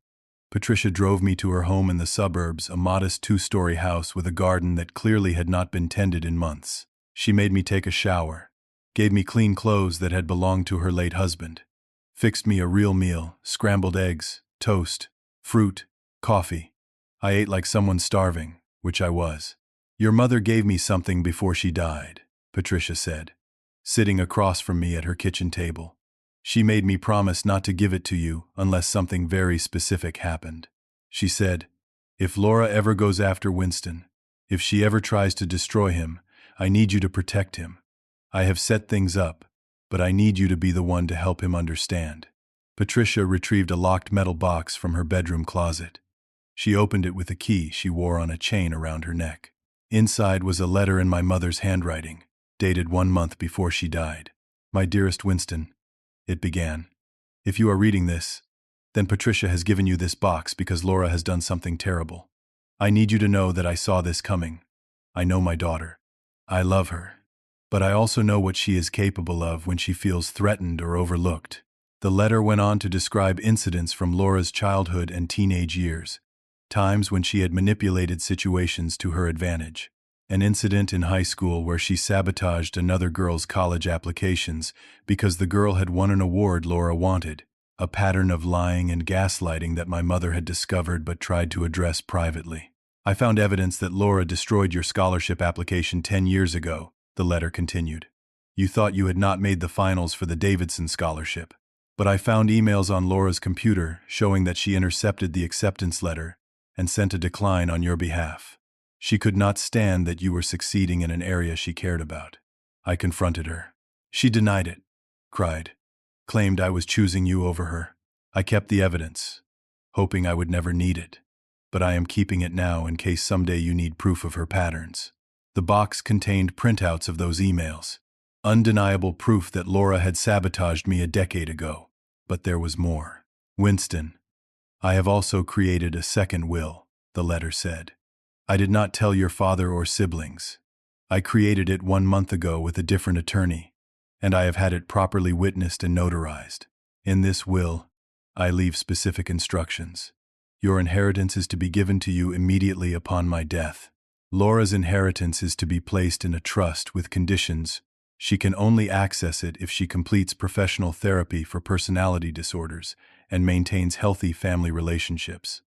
Patricia drove me to her home in the suburbs, a modest 2-story house with a garden that clearly had not been tended in months. She made me take a shower, gave me clean clothes that had belonged to her late husband, fixed me a real meal, scrambled eggs, toast, fruit, coffee. I ate like someone starving, which I was. "Your mother gave me something before she died," Patricia said, sitting across from me at her kitchen table. "She made me promise not to give it to you unless something very specific happened. She said, if Laura ever goes after Winston, if she ever tries to destroy him, I need you to protect him. I have set things up, but I need you to be the one to help him understand." Patricia retrieved a locked metal box from her bedroom closet. She opened it with a key she wore on a chain around her neck. Inside was a letter in my mother's handwriting, dated 1 month before she died. "My dearest Winston," it began. "If you are reading this, then Patricia has given you this box because Laura has done something terrible. I need you to know that I saw this coming. I know my daughter. I love her. But I also know what she is capable of when she feels threatened or overlooked." The letter went on to describe incidents from Laura's childhood and teenage years, times when she had manipulated situations to her advantage. An incident in high school where she sabotaged another girl's college applications because the girl had won an award Laura wanted, a pattern of lying and gaslighting that my mother had discovered but tried to address privately. "I found evidence that Laura destroyed your scholarship application 10 years ago," the letter continued. "You thought you had not made the finals for the Davidson scholarship. But I found emails on Laura's computer showing that she intercepted the acceptance letter and sent a decline on your behalf. She could not stand that you were succeeding in an area she cared about." I confronted her. She denied it. cried. Claimed I was choosing you over her. I kept the evidence, hoping I would never need it. But I am keeping it now in case someday you need proof of her patterns. The box contained printouts of those emails. Undeniable proof that Laura had sabotaged me a decade ago. But there was more. Winston, I have also created a second will, the letter said. I did not tell your father or siblings. I created it 1 month ago with a different attorney, and I have had it properly witnessed and notarized. In this will, I leave specific instructions. Your inheritance is to be given to you immediately upon my death. Laura's inheritance is to be placed in a trust with conditions. She can only access it if she completes professional therapy for personality disorders and maintains healthy family relationships.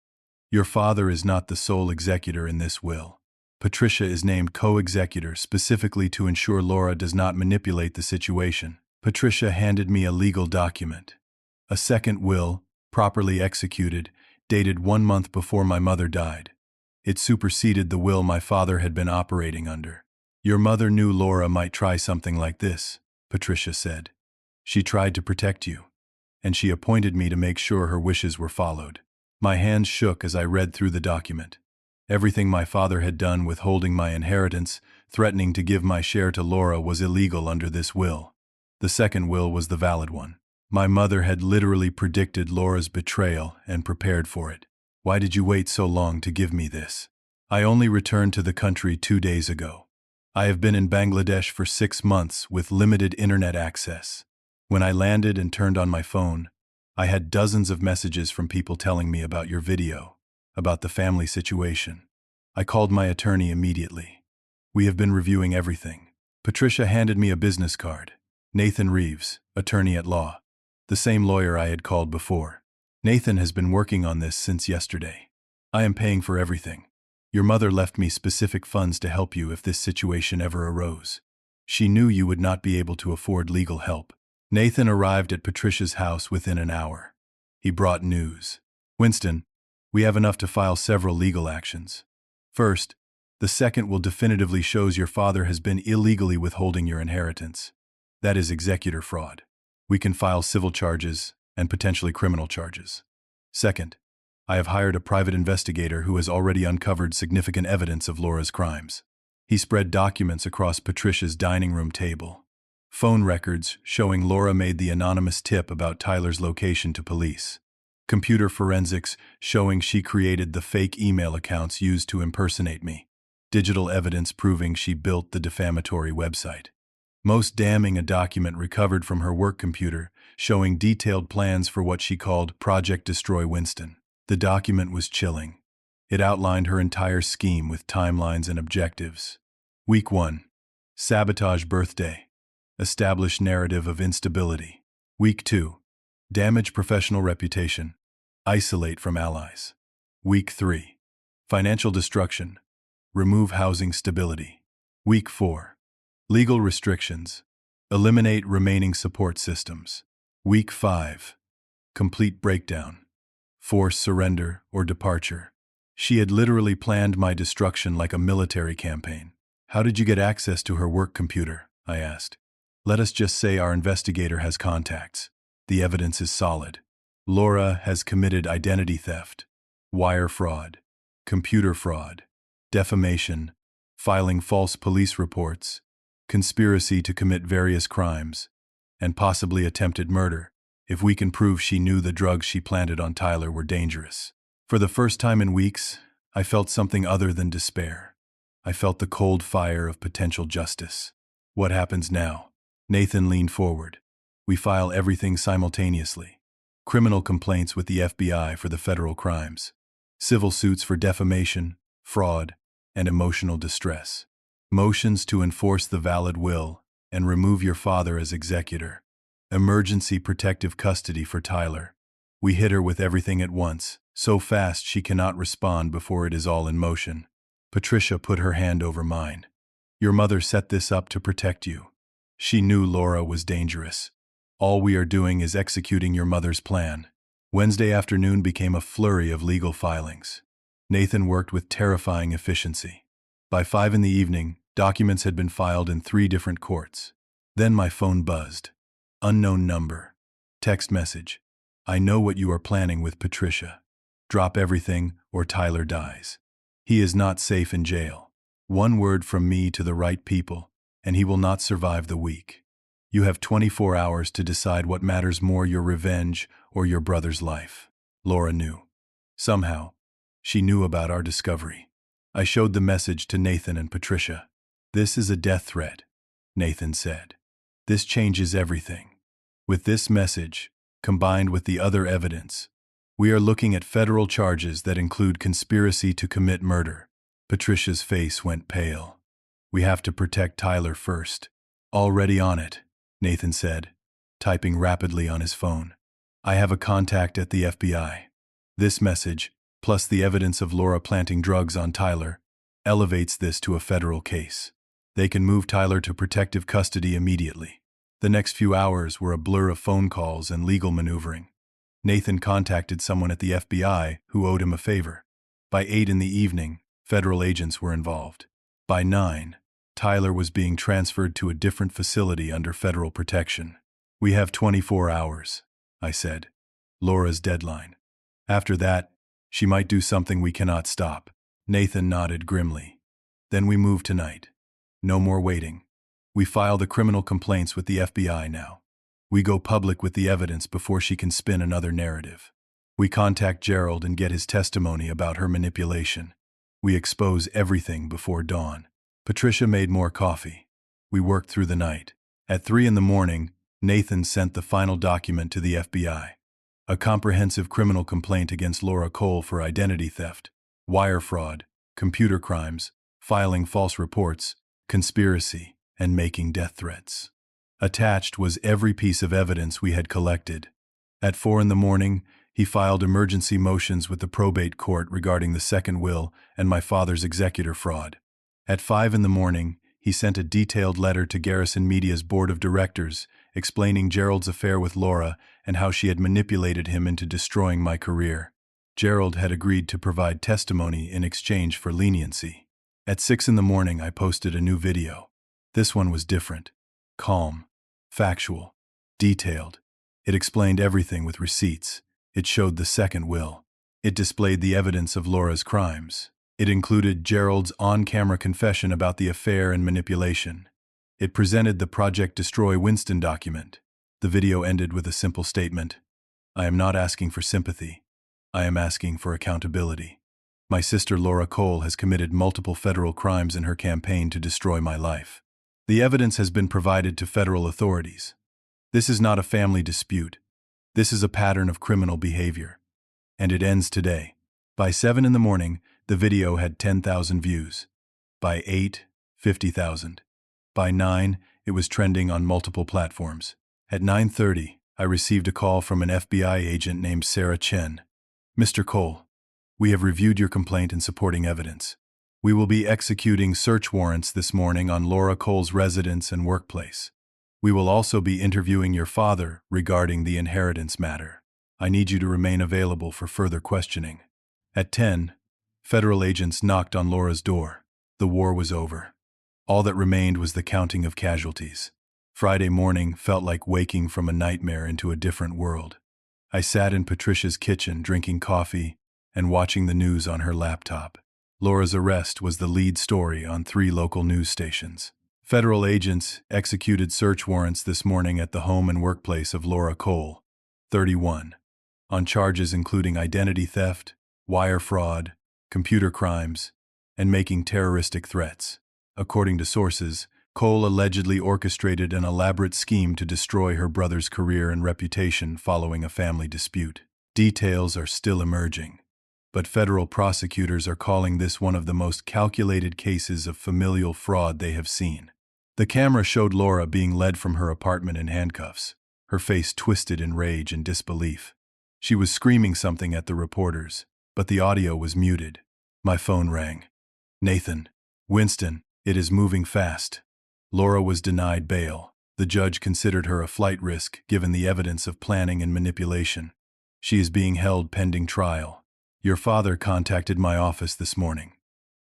Your father is not the sole executor in this will. Patricia is named co-executor specifically to ensure Laura does not manipulate the situation. Patricia handed me a legal document. A second will, properly executed, dated 1 month before my mother died. It superseded the will my father had been operating under. Your mother knew Laura might try something like this, Patricia said. She tried to protect you, and she appointed me to make sure her wishes were followed. My hands shook as I read through the document. Everything my father had done withholding my inheritance, threatening to give my share to Laura, was illegal under this will. The second will was the valid one. My mother had literally predicted Laura's betrayal and prepared for it. Why did you wait so long to give me this? I only returned to the country 2 days ago. I have been in Bangladesh for 6 months with limited internet access. When I landed and turned on my phone, I had dozens of messages from people telling me about your video, about the family situation. I called my attorney immediately. We have been reviewing everything. Patricia handed me a business card. Nathan Reeves, attorney at law. The same lawyer I had called before. Nathan has been working on this since yesterday. I am paying for everything. Your mother left me specific funds to help you if this situation ever arose. She knew you would not be able to afford legal help. Nathan arrived at Patricia's house within an hour. He brought news. Winston, we have enough to file several legal actions. First, the second will definitively shows your father has been illegally withholding your inheritance. That is executor fraud. We can file civil charges and potentially criminal charges. Second, I have hired a private investigator who has already uncovered significant evidence of Laura's crimes. He spread documents across Patricia's dining room table. Phone records showing Laura made the anonymous tip about Tyler's location to police. Computer forensics showing she created the fake email accounts used to impersonate me. Digital evidence proving she built the defamatory website. Most damning, a document recovered from her work computer showing detailed plans for what she called Project Destroy Winston. The document was chilling. It outlined her entire scheme with timelines and objectives. Week 1. Sabotage birthday. Establish narrative of instability. Week 2. Damage professional reputation. Isolate from allies. Week 3. Financial destruction. Remove housing stability. Week 4. Legal restrictions. Eliminate remaining support systems. Week 5. Complete breakdown. Force surrender or departure. She had literally planned my destruction like a military campaign. How did you get access to her work computer? I asked. Let us just say our investigator has contacts. The evidence is solid. Laura has committed identity theft, wire fraud, computer fraud, defamation, filing false police reports, conspiracy to commit various crimes, and possibly attempted murder, if we can prove she knew the drugs she planted on Tyler were dangerous. For the first time in weeks, I felt something other than despair. I felt the cold fire of potential justice. What happens now? Nathan leaned forward. We file everything simultaneously. Criminal complaints with the FBI for the federal crimes. Civil suits for defamation, fraud, and emotional distress. Motions to enforce the valid will and remove your father as executor. Emergency protective custody for Tyler. We hit her with everything at once, so fast she cannot respond before it is all in motion. Patricia put her hand over mine. Your mother set this up to protect you. She knew Laura was dangerous. All we are doing is executing your mother's plan. Wednesday afternoon became a flurry of legal filings. Nathan worked with terrifying efficiency. By 5 in the evening, documents had been filed in 3 different courts. Then my phone buzzed. Unknown number. Text message. I know what you are planning with Patricia. Drop everything or Tyler dies. He is not safe in jail. One word from me to the right people, and he will not survive the week. You have 24 hours to decide what matters more, your revenge or your brother's life. Laura knew. Somehow, she knew about our discovery. I showed the message to Nathan and Patricia. This is a death threat, Nathan said. This changes everything. With this message, combined with the other evidence, we are looking at federal charges that include conspiracy to commit murder. Patricia's face went pale. We have to protect Tyler first. Already on it, Nathan said, typing rapidly on his phone. I have a contact at the FBI. This message, plus the evidence of Laura planting drugs on Tyler, elevates this to a federal case. They can move Tyler to protective custody immediately. The next few hours were a blur of phone calls and legal maneuvering. Nathan contacted someone at the FBI who owed him a favor. By 8 in the evening, federal agents were involved. By 9, Tyler was being transferred to a different facility under federal protection. We have 24 hours, I said. Laura's deadline. After that, she might do something we cannot stop. Nathan nodded grimly. Then we move tonight. No more waiting. We file the criminal complaints with the FBI now. We go public with the evidence before she can spin another narrative. We contact Gerald and get his testimony about her manipulation. We expose everything before dawn. Patricia made more coffee. We worked through the night. At 3 in the morning, Nathan sent the final document to the FBI. A comprehensive criminal complaint against Laura Cole for identity theft, wire fraud, computer crimes, filing false reports, conspiracy, and making death threats. Attached was every piece of evidence we had collected. At 4 in the morning, he filed emergency motions with the probate court regarding the second will and my father's executor fraud. At 5 in the morning, he sent a detailed letter to Garrison Media's board of directors explaining Gerald's affair with Laura and how she had manipulated him into destroying my career. Gerald had agreed to provide testimony in exchange for leniency. At 6 in the morning, I posted a new video. This one was different. Calm, factual, detailed. It explained everything with receipts. It showed the second will. It displayed the evidence of Laura's crimes. It included Gerald's on-camera confession about the affair and manipulation. It presented the Project Destroy Winston document. The video ended with a simple statement. I am not asking for sympathy. I am asking for accountability. My sister Laura Cole has committed multiple federal crimes in her campaign to destroy my life. The evidence has been provided to federal authorities. This is not a family dispute. This is a pattern of criminal behavior. And it ends today. By 7 in the morning, the video had 10,000 views. By 8, 50,000. By 9, it was trending on multiple platforms. At 9:30, I received a call from an FBI agent named Sarah Chen. Mr. Cole, we have reviewed your complaint and supporting evidence. We will be executing search warrants this morning on Laura Cole's residence and workplace. We will also be interviewing your father regarding the inheritance matter. I need you to remain available for further questioning. At 10, federal agents knocked on Laura's door. The war was over. All that remained was the counting of casualties. Friday morning felt like waking from a nightmare into a different world. I sat in Patricia's kitchen drinking coffee and watching the news on her laptop. Laura's arrest was the lead story on 3 local news stations. Federal agents executed search warrants this morning at the home and workplace of Laura Cole, 31, on charges including identity theft, wire fraud, computer crimes, and making terroristic threats. According to sources, Cole allegedly orchestrated an elaborate scheme to destroy her brother's career and reputation following a family dispute. Details are still emerging, but federal prosecutors are calling this one of the most calculated cases of familial fraud they have seen. The camera showed Laura being led from her apartment in handcuffs, her face twisted in rage and disbelief. She was screaming something at the reporters, but the audio was muted. My phone rang. Nathan, Winston, it is moving fast. Laura was denied bail. The judge considered her a flight risk given the evidence of planning and manipulation. She is being held pending trial. Your father contacted my office this morning.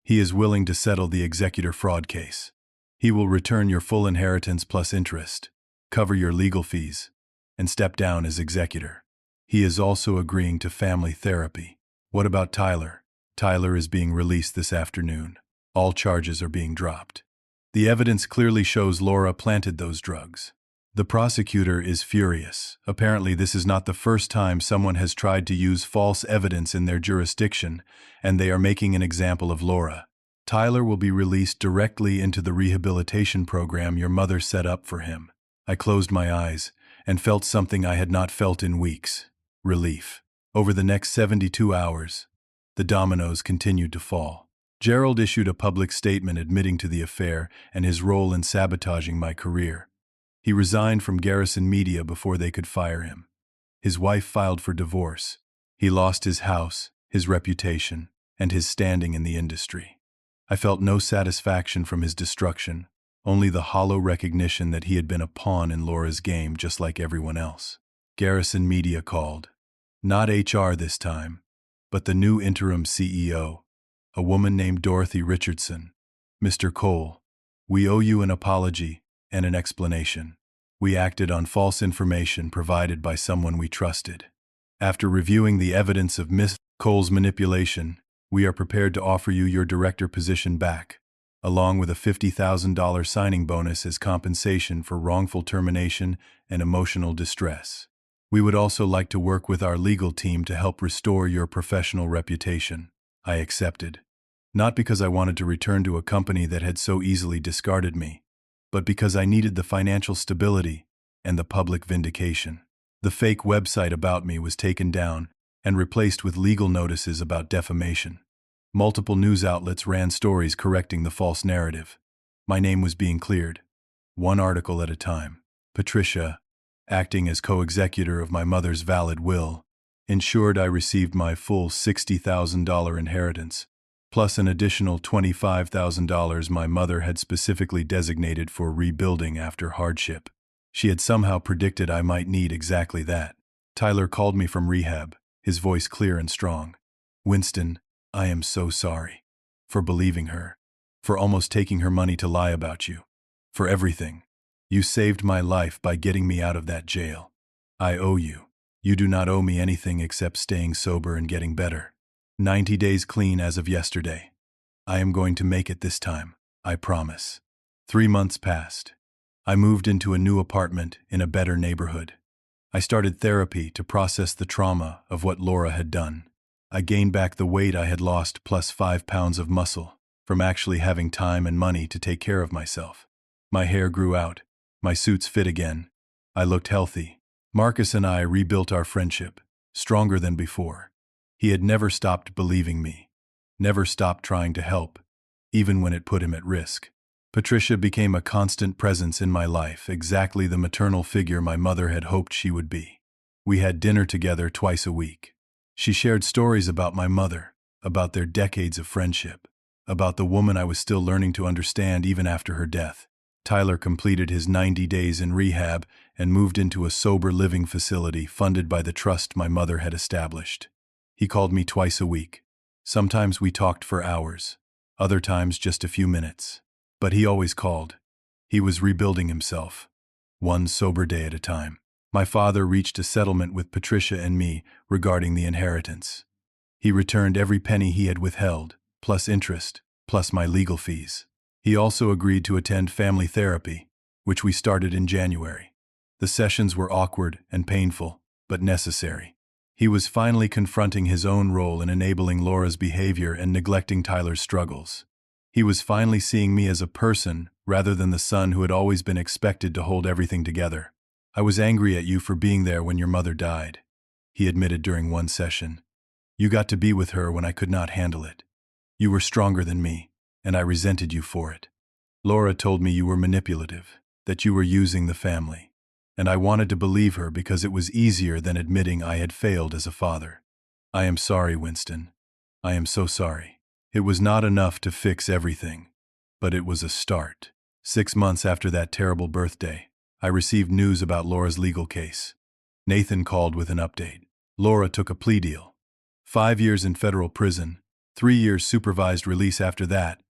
He is willing to settle the executor fraud case. He will return your full inheritance plus interest. cover your legal fees, and step down as executor. He is also agreeing to family therapy. What about Tyler? Tyler is being released this afternoon. All charges are being dropped. The evidence clearly shows Laura planted those drugs. The prosecutor is furious. Apparently, this is not the first time someone has tried to use false evidence in their jurisdiction, and they are making an example of Laura. Tyler will be released directly into the rehabilitation program your mother set up for him. I closed my eyes and felt something I had not felt in weeks: relief. Over the next 72 hours, the dominoes continued to fall. Gerald issued a public statement admitting to the affair and his role in sabotaging my career. He resigned from Garrison Media before they could fire him. His wife filed for divorce. He lost his house, his reputation, and his standing in the industry. I felt no satisfaction from his destruction, only the hollow recognition that he had been a pawn in Laura's game just like everyone else. Garrison Media called. Not HR this time, but the new interim CEO, a woman named Dorothy Richardson. Mr. Cole, we owe you an apology and an explanation. We acted on false information provided by someone we trusted. After reviewing the evidence of Miss Cole's manipulation, we are prepared to offer you your director position back, along with a $50,000 signing bonus as compensation for wrongful termination and emotional distress. We would also like to work with our legal team to help restore your professional reputation. I accepted. Not because I wanted to return to a company that had so easily discarded me, but because I needed the financial stability and the public vindication. The fake website about me was taken down and replaced with legal notices about defamation. Multiple news outlets ran stories correcting the false narrative. My name was being cleared, one article at a time. Patricia, acting as co-executor of my mother's valid will, ensured I received my full $60,000 inheritance, plus an additional $25,000 my mother had specifically designated for rebuilding after hardship. She had somehow predicted I might need exactly that. Tyler called me from rehab, his voice clear and strong. Winston, I am so sorry. For believing her. For almost taking her money to lie about you. For everything. You saved my life by getting me out of that jail. I owe you. You do not owe me anything except staying sober and getting better. 90 days clean as of yesterday. I am going to make it this time, I promise. 3 months passed. I moved into a new apartment in a better neighborhood. I started therapy to process the trauma of what Laura had done. I gained back the weight I had lost plus 5 pounds of muscle from actually having time and money to take care of myself. My hair grew out. My suits fit again. I looked healthy. Marcus and I rebuilt our friendship, stronger than before. He had never stopped believing me, never stopped trying to help, even when it put him at risk. Patricia became a constant presence in my life, exactly the maternal figure my mother had hoped she would be. We had dinner together twice a week. She shared stories about my mother, about their decades of friendship, about the woman I was still learning to understand even after her death. Tyler completed his 90 days in rehab and moved into a sober living facility funded by the trust my mother had established. He called me twice a week. Sometimes we talked for hours, other times just a few minutes. But he always called. He was rebuilding himself, one sober day at a time. My father reached a settlement with Patricia and me regarding the inheritance. He returned every penny he had withheld, plus interest, plus my legal fees. He also agreed to attend family therapy, which we started in January. The sessions were awkward and painful, but necessary. He was finally confronting his own role in enabling Laura's behavior and neglecting Tyler's struggles. He was finally seeing me as a person rather than the son who had always been expected to hold everything together. I was angry at you for being there when your mother died, he admitted during one session. You got to be with her when I could not handle it. You were stronger than me, and I resented you for it. Laura told me you were manipulative, that you were using the family. And I wanted to believe her because it was easier than admitting I had failed as a father. I am sorry, Winston. I am so sorry. It was not enough to fix everything, but it was a start. 6 months after that terrible birthday, I received news about Laura's legal case. Nathan called with an update. Laura took a plea deal. 5 years in federal prison, 3 years supervised release after that,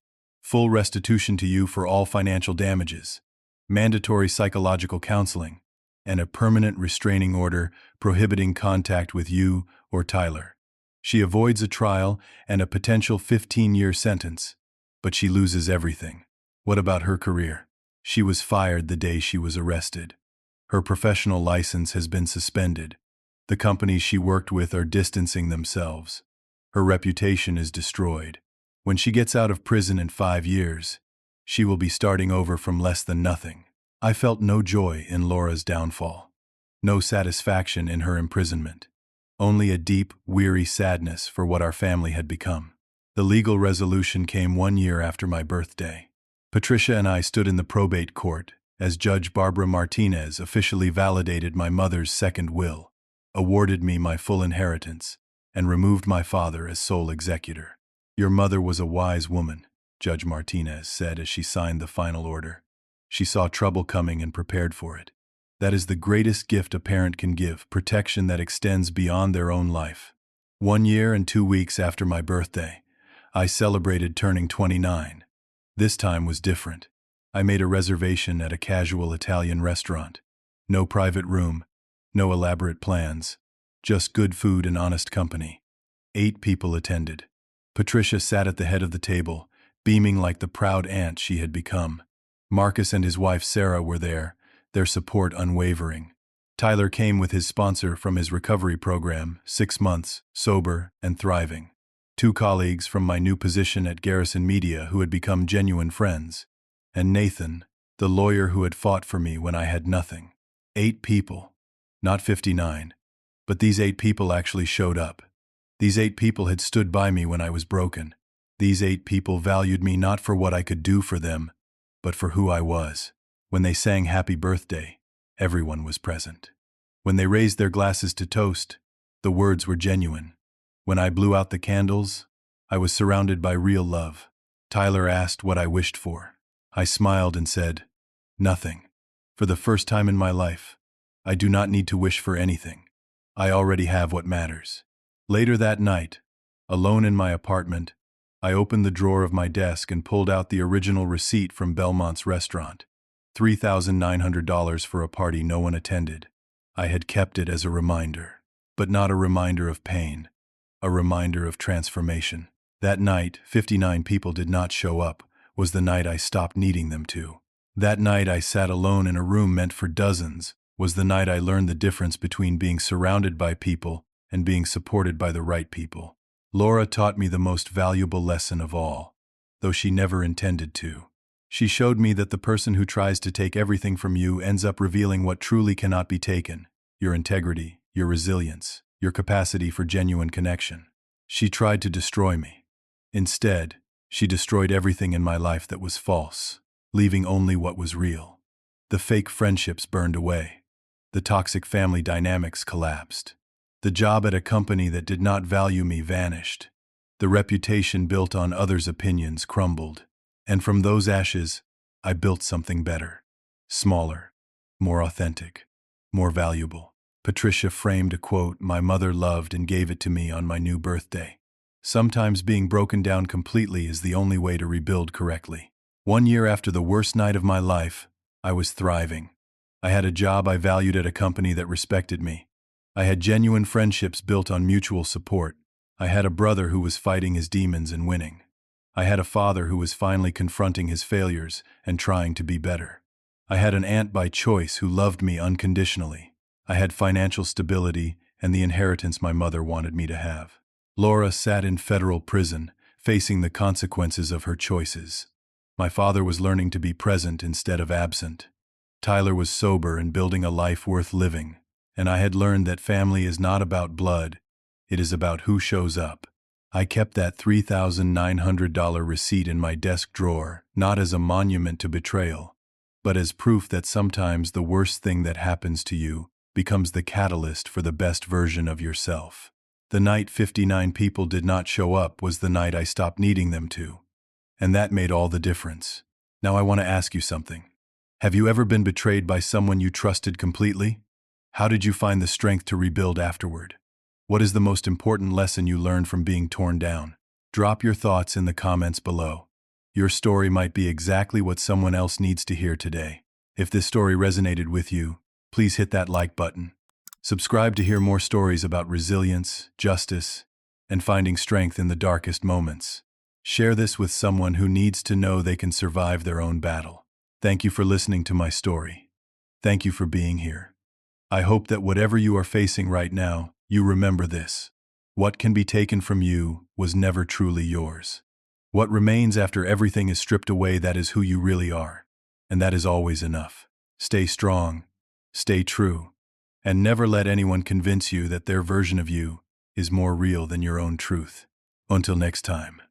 full restitution to you for all financial damages. mandatory psychological counseling, and a permanent restraining order prohibiting contact with you or Tyler. She avoids a trial and a potential 15-year sentence, but she loses everything. What about her career? She was fired the day she was arrested. Her professional license has been suspended. The companies she worked with are distancing themselves. Her reputation is destroyed. When she gets out of prison in 5 years, she will be starting over from less than nothing. I felt no joy in Laura's downfall, no satisfaction in her imprisonment, only a deep, weary sadness for what our family had become. The legal resolution came 1 year after my birthday. Patricia and I stood in the probate court as Judge Barbara Martinez officially validated my mother's second will, awarded me my full inheritance, and removed my father as sole executor. "Your mother was a wise woman," Judge Martinez said as she signed the final order. "She saw trouble coming and prepared for it. That is the greatest gift a parent can give, protection that extends beyond their own life." 1 year and 2 weeks after my birthday, I celebrated turning 29. This time was different. I made a reservation at a casual Italian restaurant. No private room, no elaborate plans, just good food and honest company. 8 people attended. Patricia sat at the head of the table, beaming like the proud aunt she had become. Marcus and his wife Sarah were there, their support unwavering. Tyler came with his sponsor from his recovery program, 6 months, sober and thriving. 2 colleagues from my new position at Garrison Media who had become genuine friends. And Nathan, the lawyer who had fought for me when I had nothing. 8 people, not 59. But these 8 people actually showed up. These 8 people had stood by me when I was broken. These 8 people valued me not for what I could do for them, but for who I was. When they sang happy birthday, everyone was present. When they raised their glasses to toast, the words were genuine. When I blew out the candles, I was surrounded by real love. Tyler asked what I wished for. I smiled and said, "Nothing. For the first time in my life, I do not need to wish for anything. I already have what matters." Later that night, alone in my apartment, I opened the drawer of my desk and pulled out the original receipt from Belmont's restaurant. $3,900 for a party no one attended. I had kept it as a reminder, but not a reminder of pain, a reminder of transformation. That night, 59 people did not show up, was the night I stopped needing them to. That night I sat alone in a room meant for dozens, was the night I learned the difference between being surrounded by people and being supported by the right people. Laura taught me the most valuable lesson of all, though she never intended to. She showed me that the person who tries to take everything from you ends up revealing what truly cannot be taken: your integrity, your resilience, your capacity for genuine connection. She tried to destroy me. Instead, she destroyed everything in my life that was false, leaving only what was real. The fake friendships burned away. The toxic family dynamics collapsed. The job at a company that did not value me vanished. The reputation built on others' opinions crumbled. And from those ashes, I built something better. Smaller, more authentic, more valuable. Patricia framed a quote my mother loved and gave it to me on my new birthday. "Sometimes being broken down completely is the only way to rebuild correctly." 1 year after the worst night of my life, I was thriving. I had a job I valued at a company that respected me. I had genuine friendships built on mutual support. I had a brother who was fighting his demons and winning. I had a father who was finally confronting his failures and trying to be better. I had an aunt by choice who loved me unconditionally. I had financial stability and the inheritance my mother wanted me to have. Laura sat in federal prison, facing the consequences of her choices. My father was learning to be present instead of absent. Tyler was sober and building a life worth living. And I had learned that family is not about blood, it is about who shows up. I kept that $3,900 receipt in my desk drawer, not as a monument to betrayal, but as proof that sometimes the worst thing that happens to you becomes the catalyst for the best version of yourself. The night 59 people did not show up was the night I stopped needing them to. And that made all the difference. Now I want to ask you something. Have you ever been betrayed by someone you trusted completely? How did you find the strength to rebuild afterward? What is the most important lesson you learned from being torn down? Drop your thoughts in the comments below. Your story might be exactly what someone else needs to hear today. If this story resonated with you, please hit that like button. Subscribe to hear more stories about resilience, justice, and finding strength in the darkest moments. Share this with someone who needs to know they can survive their own battle. Thank you for listening to my story. Thank you for being here. I hope that whatever you are facing right now, you remember this. What can be taken from you was never truly yours. What remains after everything is stripped away, that is who you really are. And that is always enough. Stay strong, stay true, and never let anyone convince you that their version of you is more real than your own truth. Until next time.